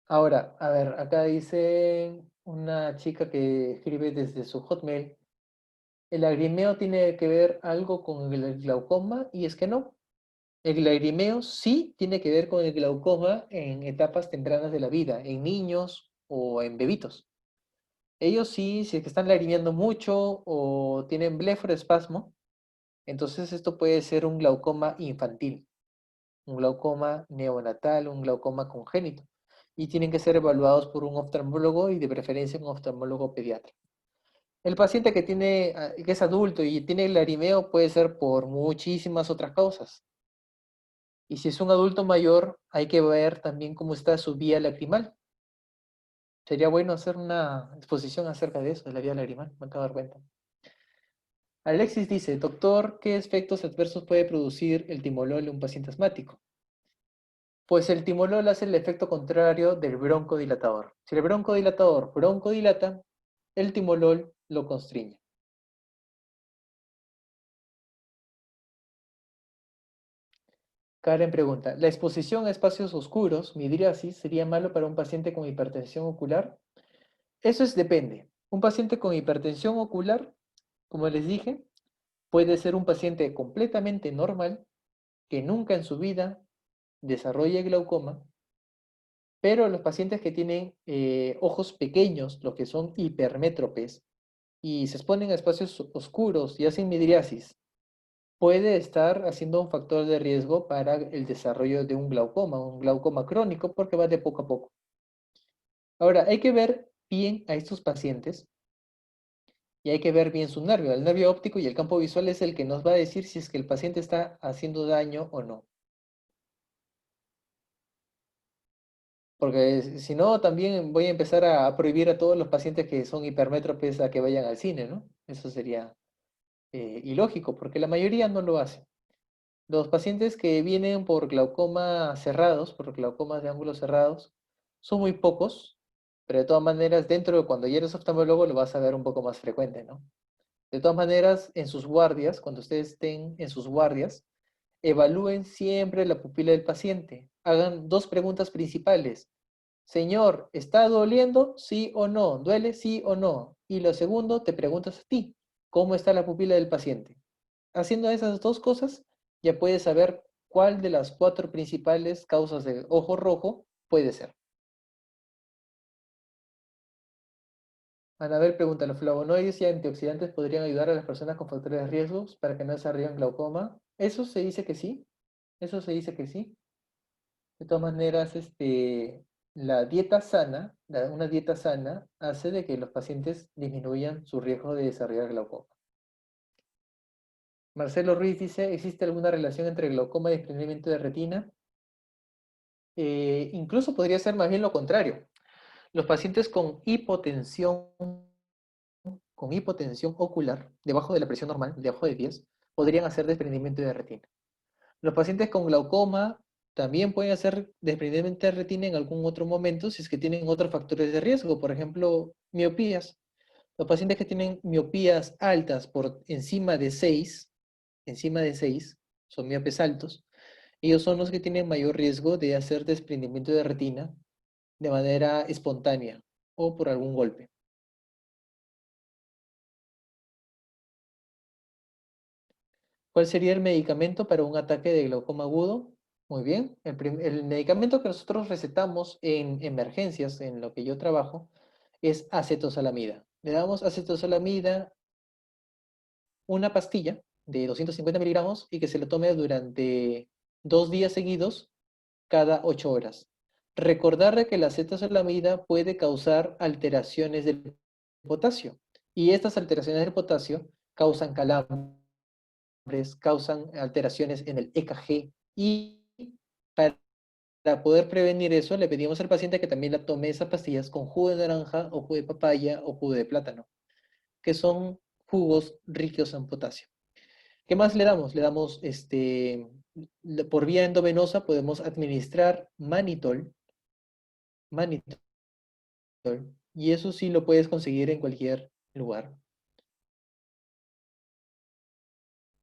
Ahora, a ver, acá dice una chica que escribe desde su Hotmail. ¿El lagrimeo tiene que ver algo con el glaucoma? Y es que no. El lagrimeo sí tiene que ver con el glaucoma en etapas tempranas de la vida, en niños o en bebitos. Ellos sí, si es que están lagrimeando mucho o tienen blefaroespasmo, entonces esto puede ser un glaucoma infantil, un glaucoma neonatal, un glaucoma congénito. Y tienen que ser evaluados por un oftalmólogo y de preferencia un oftalmólogo pediatra. El paciente que tiene, que es adulto y tiene lagrimeo puede ser por muchísimas otras causas. Y si es un adulto mayor, hay que ver también cómo está su vía lacrimal. Sería bueno hacer una exposición acerca de eso, de la vía lagrimal, me acabo de dar cuenta. Alexis dice, doctor, ¿qué efectos adversos puede producir el timolol en un paciente asmático? Pues el timolol hace el efecto contrario del broncodilatador. Si el broncodilatador broncodilata, el timolol lo constriñe. Karen pregunta, ¿la exposición a espacios oscuros, midriasis, sería malo para un paciente con hipertensión ocular? Eso depende. Un paciente con hipertensión ocular, como les dije, puede ser un paciente completamente normal que nunca en su vida desarrolle glaucoma, pero los pacientes que tienen ojos pequeños, los que son hipermétropes, y se exponen a espacios oscuros y hacen midriasis, puede estar haciendo un factor de riesgo para el desarrollo de un glaucoma crónico, porque va de poco a poco. Ahora, hay que ver bien a estos pacientes y hay que ver bien su nervio. El nervio óptico y el campo visual es el que nos va a decir si es que el paciente está haciendo daño o no. Porque si no, también voy a empezar a prohibir a todos los pacientes que son hipermétropes a que vayan al cine, ¿no? Eso sería ilógico, porque la mayoría no lo hace. Los pacientes que vienen por glaucoma cerrados, por glaucomas de ángulos cerrados, son muy pocos, pero de todas maneras, dentro de cuando ya eres oftalmólogo, lo vas a ver un poco más frecuente, ¿no? De todas maneras, en sus guardias, cuando ustedes estén en sus guardias, evalúen siempre la pupila del paciente. Hagan dos preguntas principales. Señor, ¿está doliendo? Sí o no. ¿Duele? Sí o no. Y lo segundo, te preguntas a ti, ¿cómo está la pupila del paciente? Haciendo esas dos cosas, ya puedes saber cuál de las cuatro principales causas de ojo rojo puede ser. Anabel pregunta, ¿los flavonoides y antioxidantes podrían ayudar a las personas con factores de riesgos para que no desarrollen glaucoma? Eso se dice que sí, eso se dice que sí. De todas maneras, la dieta sana, una dieta sana, hace de que los pacientes disminuyan su riesgo de desarrollar glaucoma. Marcelo Ruiz dice, ¿existe alguna relación entre glaucoma y desprendimiento de retina? Incluso podría ser más bien lo contrario. Los pacientes con hipotensión ocular, debajo de la presión normal, debajo de 10, podrían hacer desprendimiento de retina. Los pacientes con glaucoma también pueden hacer desprendimiento de retina en algún otro momento si es que tienen otros factores de riesgo, por ejemplo, miopías. Los pacientes que tienen miopías altas por encima de 6, son miopes altos, ellos son los que tienen mayor riesgo de hacer desprendimiento de retina de manera espontánea o por algún golpe. ¿Cuál sería el medicamento para un ataque de glaucoma agudo? Muy bien. El medicamento que nosotros recetamos en emergencias, en lo que yo trabajo, es acetosalamida. Le damos acetosalamida, una pastilla de 250 miligramos y que se lo tome durante 2 días seguidos cada 8 horas. Recordarle que la acetosalamida puede causar alteraciones del potasio y estas alteraciones del potasio causan calambres, causan alteraciones en el EKG y para poder prevenir eso le pedimos al paciente que también la tome esas pastillas con jugo de naranja o jugo de papaya o jugo de plátano, que son jugos ricos en potasio. ¿Qué más le damos? Le damos, por vía endovenosa podemos administrar manitol, y eso sí lo puedes conseguir en cualquier lugar.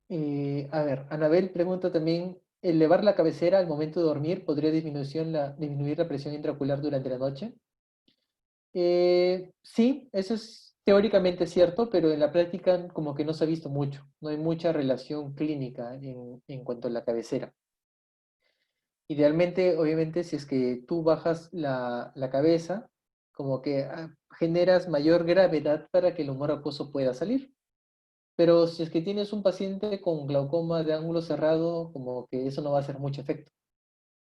A ver, Anabel pregunta también, ¿elevar la cabecera al momento de dormir podría disminuir la presión intraocular durante la noche? Sí, eso es Teóricamente es cierto, pero en la práctica como que no se ha visto mucho. No hay mucha relación clínica en cuanto a la cabecera. Idealmente, obviamente, si es que tú bajas la cabeza, como que generas mayor gravedad para que el humor acuoso pueda salir. Pero si es que tienes un paciente con glaucoma de ángulo cerrado, como que eso no va a hacer mucho efecto.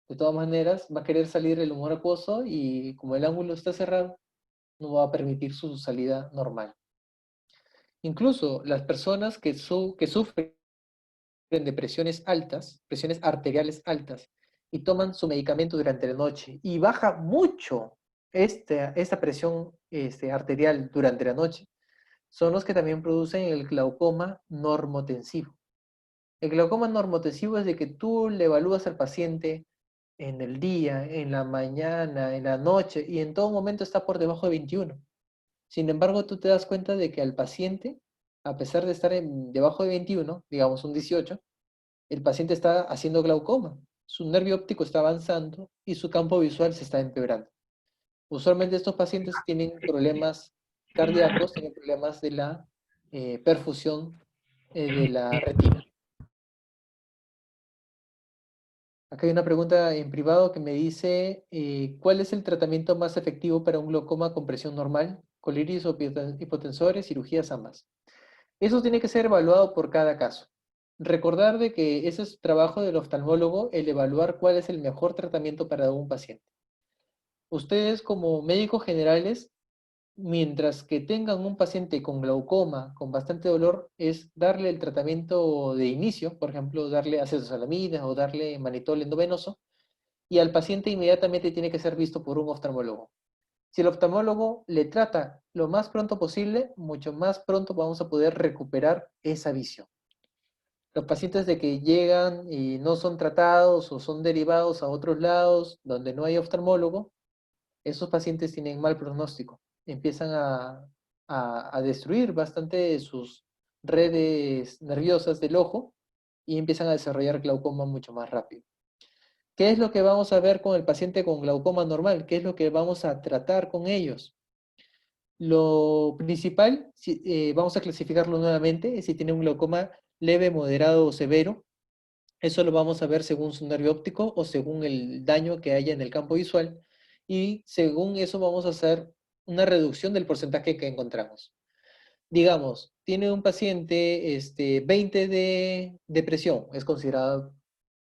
De todas maneras, va a querer salir el humor acuoso y como el ángulo está cerrado, no va a permitir su salida normal. Incluso las personas que sufren de presiones altas, presiones arteriales altas, y toman su medicamento durante la noche y baja mucho esta presión arterial durante la noche, son los que también producen el glaucoma normotensivo. El glaucoma normotensivo es de que tú le evalúas al paciente en el día, en la mañana, en la noche, y en todo momento está por debajo de 21. Sin embargo, tú te das cuenta de que al paciente, a pesar de estar debajo de 21, digamos un 18, el paciente está haciendo glaucoma. Su nervio óptico está avanzando y su campo visual se está empeorando. Usualmente estos pacientes tienen problemas cardíacos, tienen problemas de la perfusión de la retina. Acá hay una pregunta en privado que me dice, ¿cuál es el tratamiento más efectivo para un glaucoma con presión normal? Coliris o hipotensores, cirugías ambas. Eso tiene que ser evaluado por cada caso. Recordar de que ese es trabajo del oftalmólogo, el evaluar cuál es el mejor tratamiento para un paciente. Ustedes como médicos generales, mientras que tengan un paciente con glaucoma, con bastante dolor, es darle el tratamiento de inicio, por ejemplo, darle acetosalamida o darle manitol endovenoso, y al paciente inmediatamente tiene que ser visto por un oftalmólogo. Si el oftalmólogo le trata lo más pronto posible, mucho más pronto vamos a poder recuperar esa visión. Los pacientes de que llegan y no son tratados o son derivados a otros lados donde no hay oftalmólogo, esos pacientes tienen mal pronóstico. Empiezan a destruir bastante sus redes nerviosas del ojo y empiezan a desarrollar glaucoma mucho más rápido. ¿Qué es lo que vamos a ver con el paciente con glaucoma normal? ¿Qué es lo que vamos a tratar con ellos? Lo principal, vamos a clasificarlo nuevamente, es si tiene un glaucoma leve, moderado o severo. Eso lo vamos a ver según su nervio óptico o según el daño que haya en el campo visual. Y según eso vamos a hacer una reducción del porcentaje que encontramos. Digamos, tiene un paciente 20 de presión, es considerado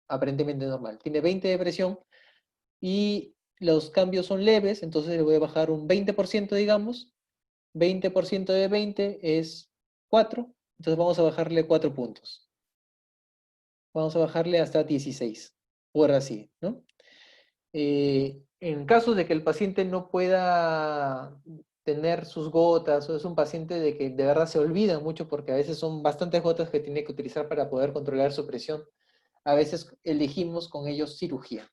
aparentemente normal. Tiene 20 de presión y los cambios son leves, entonces le voy a bajar un 20%, digamos. 20% de 20 es 4, entonces vamos a bajarle 4 puntos. Vamos a bajarle hasta 16, por así, ¿no? En caso de que el paciente no pueda tener sus gotas, o es un paciente de que de verdad se olvida mucho porque a veces son bastantes gotas que tiene que utilizar para poder controlar su presión, a veces elegimos con ellos cirugía.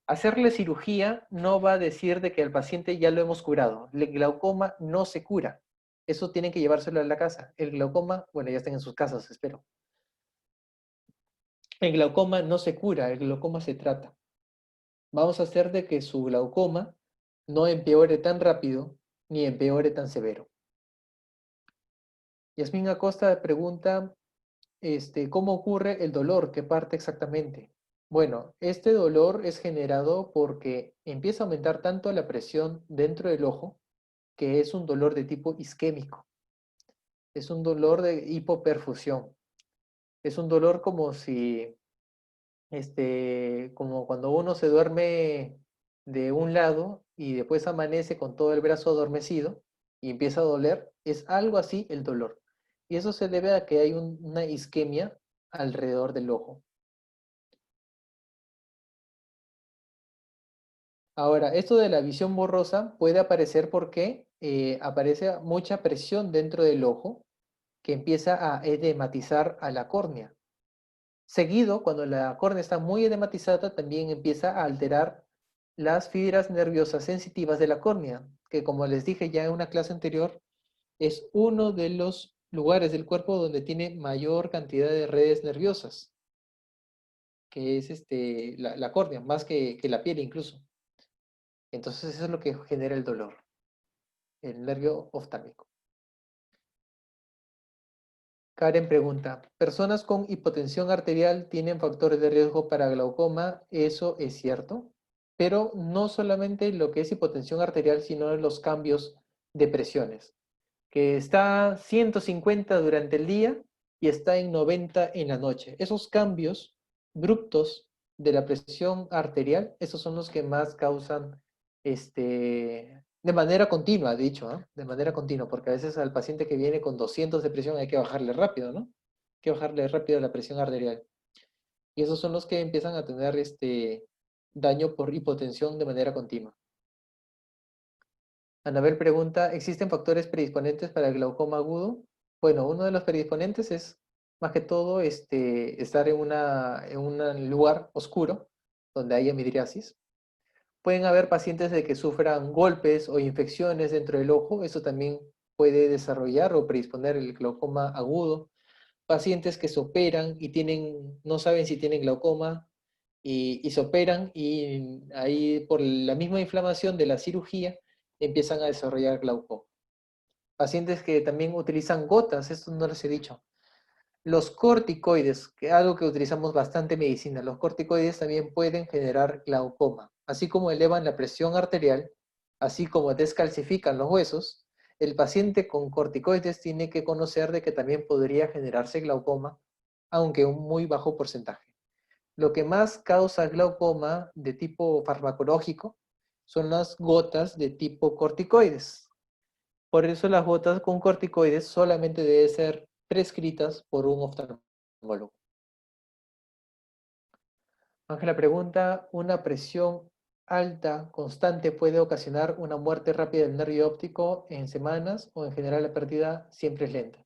Hacerle cirugía no va a decir de que el paciente ya lo hemos curado. El glaucoma no se cura. Eso tienen que llevárselo a la casa. El glaucoma, bueno, ya están en sus casas, espero. El glaucoma no se cura, el glaucoma se trata. Vamos a hacer de que su glaucoma no empeore tan rápido ni empeore tan severo. Yasmín Acosta pregunta, ¿cómo ocurre el dolor? ¿Qué parte exactamente? Bueno, este dolor es generado porque empieza a aumentar tanto la presión dentro del ojo que es un dolor de tipo isquémico. Es un dolor de hipoperfusión. Es un dolor como si, como cuando uno se duerme de un lado y después amanece con todo el brazo adormecido y empieza a doler. Es algo así el dolor. Y eso se debe a que hay una isquemia alrededor del ojo. Ahora, esto de la visión borrosa puede aparecer porque aparece mucha presión dentro del ojo que empieza a edematizar a la córnea. Seguido, cuando la córnea está muy edematizada, también empieza a alterar las fibras nerviosas sensitivas de la córnea, que como les dije ya en una clase anterior, es uno de los lugares del cuerpo donde tiene mayor cantidad de redes nerviosas, que es la córnea, más que la piel incluso. Entonces eso es lo que genera el dolor, el nervio oftálmico. Karen pregunta, ¿personas con hipotensión arterial tienen factores de riesgo para glaucoma? Eso es cierto, pero no solamente lo que es hipotensión arterial, sino los cambios de presiones, que está 150 durante el día y está en 90 en la noche. Esos cambios abruptos de la presión arterial, esos son los que más causan de manera continua, dicho, ¿no? De manera continua, porque a veces al paciente que viene con 200 de presión hay que bajarle rápido, ¿no? Hay que bajarle rápido la presión arterial. Y esos son los que empiezan a tener daño por hipotensión de manera continua. Anabel pregunta, ¿existen factores predisponentes para el glaucoma agudo? Bueno, uno de los predisponentes es más que todo estar en un lugar oscuro donde haya midriasis. Pueden haber pacientes de que sufran golpes o infecciones dentro del ojo, eso también puede desarrollar o predisponer el glaucoma agudo. Pacientes que se operan y no saben si tienen glaucoma y se operan y ahí por la misma inflamación de la cirugía empiezan a desarrollar glaucoma. Pacientes que también utilizan gotas, esto no les he dicho. Los corticoides, que es algo que utilizamos bastante en medicina, los corticoides también pueden generar glaucoma. Así como elevan la presión arterial, así como descalcifican los huesos, el paciente con corticoides tiene que conocer de que también podría generarse glaucoma, aunque un muy bajo porcentaje. Lo que más causa glaucoma de tipo farmacológico son las gotas de tipo corticoides. Por eso las gotas con corticoides solamente deben ser prescritas por un oftalmólogo. Ángela pregunta, ¿una presión alta constante puede ocasionar una muerte rápida del nervio óptico en semanas o en general la pérdida siempre es lenta?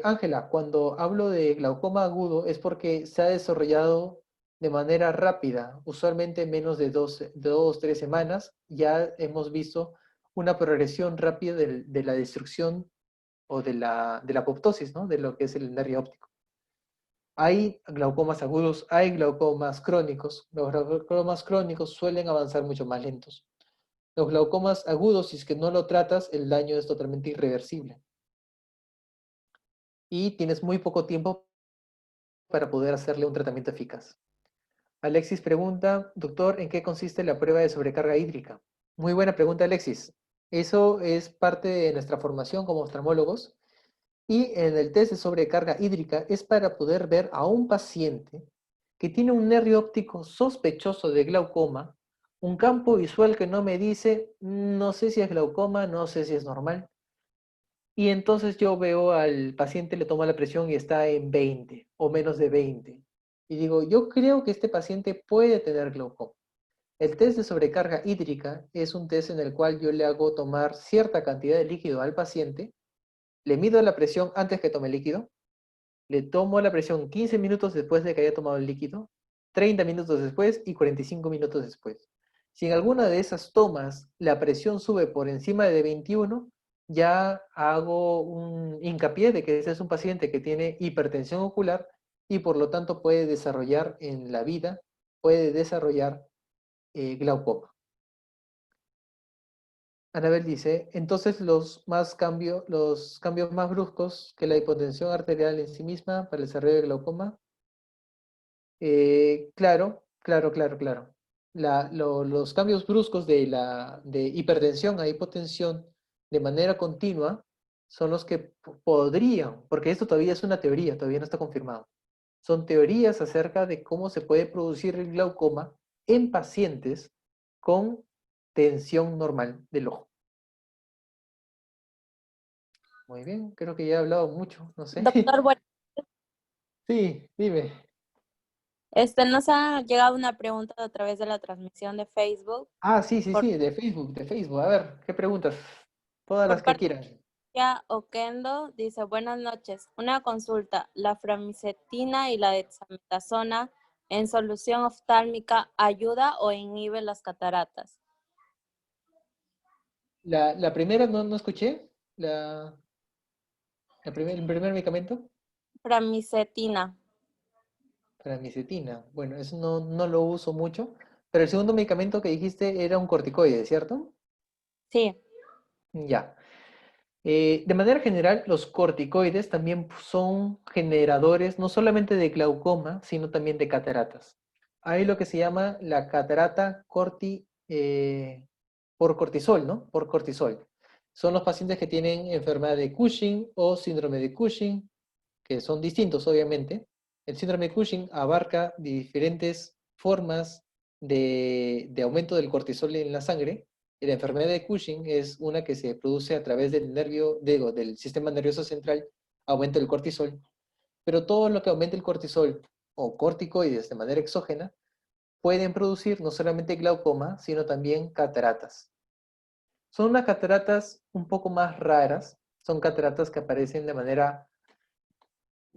Ángela, cuando hablo de glaucoma agudo es porque se ha desarrollado de manera rápida, usualmente en menos de 2, 3 semanas, ya hemos visto una progresión rápida de la destrucción o de la apoptosis, ¿no? De lo que es el nervio óptico. Hay glaucomas agudos, hay glaucomas crónicos. Los glaucomas crónicos suelen avanzar mucho más lentos. Los glaucomas agudos, si es que no lo tratas, el daño es totalmente irreversible. Y tienes muy poco tiempo para poder hacerle un tratamiento eficaz. Alexis pregunta, doctor, ¿en qué consiste la prueba de sobrecarga hídrica? Muy buena pregunta, Alexis. Eso es parte de nuestra formación como oftalmólogos. Y en el test de sobrecarga hídrica es para poder ver a un paciente que tiene un nervio óptico sospechoso de glaucoma, un campo visual que no me dice, no sé si es glaucoma, no sé si es normal. Y entonces yo veo al paciente, le tomo la presión y está en 20 o menos de 20. Y digo, yo creo que este paciente puede tener glaucoma. El test de sobrecarga hídrica es un test en el cual yo le hago tomar cierta cantidad de líquido al paciente, le mido la presión antes que tome líquido, le tomo la presión 15 minutos después de que haya tomado el líquido, 30 minutos después y 45 minutos después. Si en alguna de esas tomas la presión sube por encima de 21, ya hago un hincapié de que ese es un paciente que tiene hipertensión ocular y por lo tanto puede desarrollar en la vida, puede desarrollar glaucoma. Anabel dice, entonces los cambios más bruscos que la hipotensión arterial en sí misma para el desarrollo de glaucoma. Claro, claro, claro, claro. Los cambios bruscos de hipertensión a hipotensión de manera continua son los que podrían, porque esto todavía es una teoría, todavía no está confirmado. Son teorías acerca de cómo se puede producir el glaucoma en pacientes con tensión normal del ojo. Muy bien, creo que ya he hablado mucho, no sé. Doctor, bueno, Sí, dime. nos ha llegado una pregunta a través de la transmisión de Facebook Ah, sí, sí, por, sí, de Facebook, de Facebook. A ver, ¿qué preguntas? Todas las por que parte quieran. de Oquendo. Dice, buenas noches. Una consulta. ¿La framicetina y la dexametasona en solución oftálmica ayuda o inhibe las cataratas? La primera no escuché. El primer medicamento, Framicetina. framicetina. Bueno, eso no lo uso mucho. Pero el segundo medicamento que dijiste era un corticoide, ¿cierto? Sí. Ya. De manera general, los corticoides también son generadores no solamente de glaucoma, sino también de cataratas. Hay lo que se llama la catarata por cortisol, ¿no? Por cortisol. Son los pacientes que tienen enfermedad de Cushing o síndrome de Cushing, que son distintos, obviamente. El síndrome de Cushing abarca diferentes formas de aumento del cortisol en la sangre. Y la enfermedad de Cushing es una que se produce a través del del sistema nervioso central, aumento del cortisol. Pero todo lo que aumenta el cortisol o corticoides de manera exógena pueden producir no solamente glaucoma, sino también cataratas. Son unas cataratas un poco más raras, son cataratas que aparecen de manera,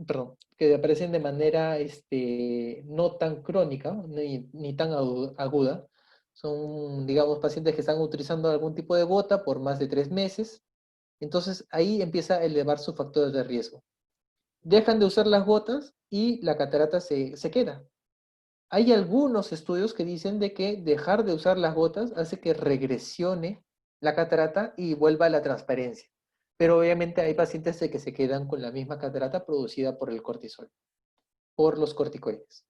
perdón, que aparecen de manera no tan crónica, ni tan aguda. Son, digamos, pacientes que están utilizando algún tipo de gota por más de 3 meses. Entonces ahí empieza a elevar su factor de riesgo. Dejan de usar las gotas y la catarata se queda. Hay algunos estudios que dicen de que dejar de usar las gotas hace que regresione la catarata y vuelva a la transparencia. Pero obviamente hay pacientes que se quedan con la misma catarata producida por el cortisol, por los corticoides.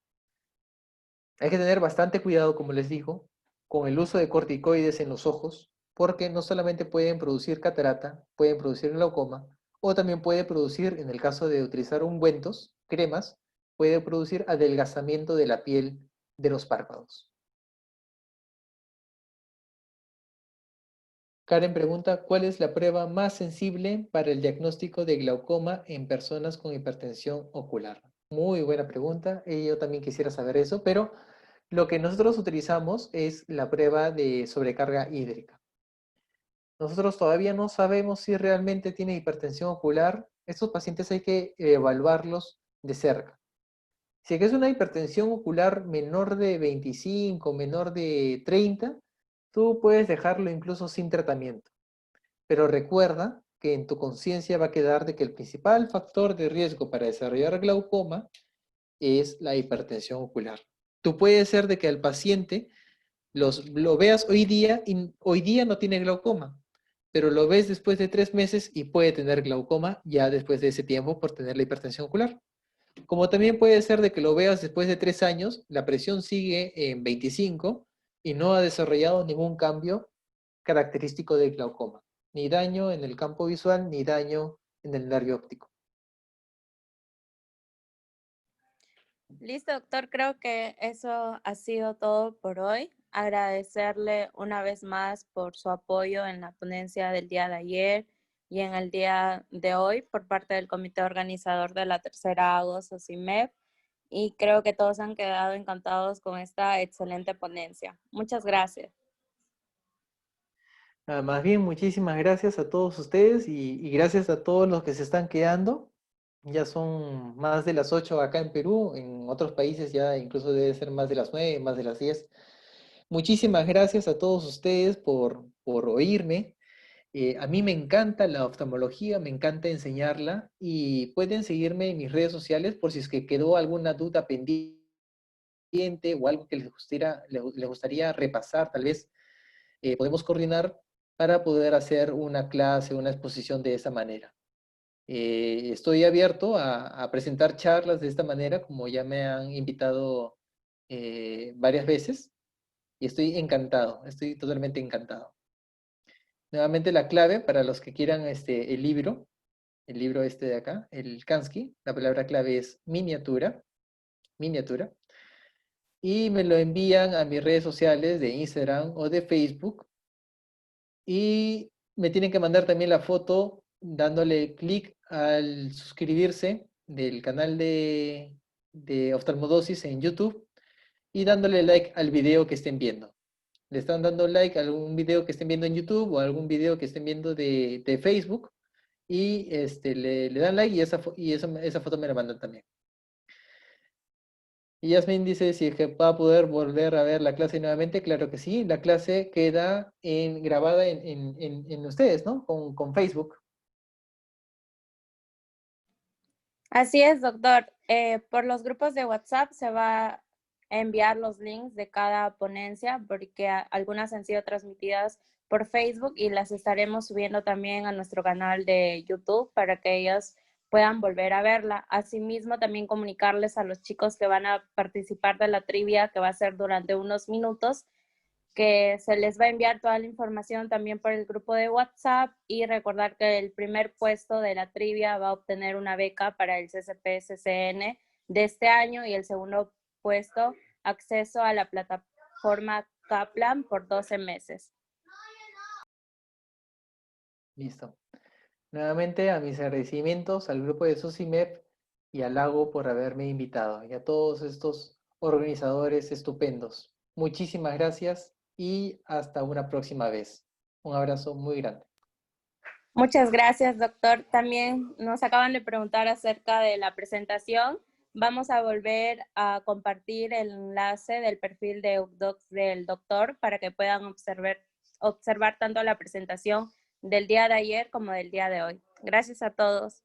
Hay que tener bastante cuidado, como les digo, con el uso de corticoides en los ojos, porque no solamente pueden producir catarata, pueden producir glaucoma, o también puede producir, en el caso de utilizar ungüentos, cremas, puede producir adelgazamiento de la piel de los párpados. Karen pregunta, ¿cuál es la prueba más sensible para el diagnóstico de glaucoma en personas con hipertensión ocular? Muy buena pregunta, y yo también quisiera saber eso, pero lo que nosotros utilizamos es la prueba de sobrecarga hídrica. Nosotros todavía no sabemos si realmente tiene hipertensión ocular. Estos pacientes hay que evaluarlos de cerca. Si es una hipertensión ocular menor de 25, menor de 30, tú puedes dejarlo incluso sin tratamiento. Pero recuerda que en tu conciencia va a quedar de que el principal factor de riesgo para desarrollar glaucoma es la hipertensión ocular. Tú puedes ser de que al paciente lo veas hoy día y hoy día no tiene glaucoma, pero lo ves después de 3 meses y puede tener glaucoma ya después de ese tiempo por tener la hipertensión ocular. Como también puede ser de que lo veas después de 3 años, la presión sigue en 25 y no ha desarrollado ningún cambio característico del glaucoma, ni daño en el campo visual, ni daño en el nervio óptico. Listo, doctor. Creo que eso ha sido todo por hoy. Agradecerle una vez más por su apoyo en la ponencia del día de ayer y en el día de hoy por parte del comité organizador de la tercera agosto CIMEP. Y creo que todos han quedado encantados con esta excelente ponencia. Muchas gracias. Más bien, muchísimas gracias a todos ustedes y gracias a todos los que se están quedando. Ya son más de las 8 acá en Perú, en otros países ya incluso debe ser más de las 9, más de las 10. Muchísimas gracias a todos ustedes por oírme. A mí me encanta la oftalmología, me encanta enseñarla y pueden seguirme en mis redes sociales por si es que quedó alguna duda pendiente o algo que les gustaría repasar, tal vez podemos coordinar para poder hacer una clase, una exposición de esa manera. Estoy abierto a presentar charlas de esta manera, como ya me han invitado varias veces, y estoy encantado, estoy totalmente encantado. Nuevamente la clave para los que quieran el libro este de acá, el Kansky, la palabra clave es miniatura, miniatura, y me lo envían a mis redes sociales de Instagram o de Facebook, y me tienen que mandar también la foto dándole clic al suscribirse del canal de Oftalmodosis en YouTube y dándole like al video que estén viendo. Le están dando like a algún video que estén viendo en YouTube o algún video que estén viendo de Facebook y le dan like y esa foto me la mandan también. Y Yasmin dice si es que va a poder volver a ver la clase nuevamente. Claro que sí, la clase queda grabada en ustedes, ¿no? Con Facebook. Así es, doctor. Por los grupos de WhatsApp se va enviar los links de cada ponencia, porque algunas han sido transmitidas por Facebook y las estaremos subiendo también a nuestro canal de YouTube para que ellos puedan volver a verla. Asimismo, también comunicarles a los chicos que van a participar de la trivia, que va a ser durante unos minutos, que se les va a enviar toda la información también por el grupo de WhatsApp, y recordar que el primer puesto de la trivia va a obtener una beca para el CCP-CCN de este año, y el segundo puesto, acceso a la plataforma Kaplan por 12 meses. Listo. Nuevamente a mis agradecimientos al grupo de SUSIMEP y al Lago por haberme invitado, y a todos estos organizadores estupendos. Muchísimas gracias y hasta una próxima vez. Un abrazo muy grande. Muchas gracias, doctor. También nos acaban de preguntar acerca de la presentación. Vamos a volver a compartir el enlace del perfil de UCDOCS del doctor para que puedan observar tanto la presentación del día de ayer como del día de hoy. Gracias a todos.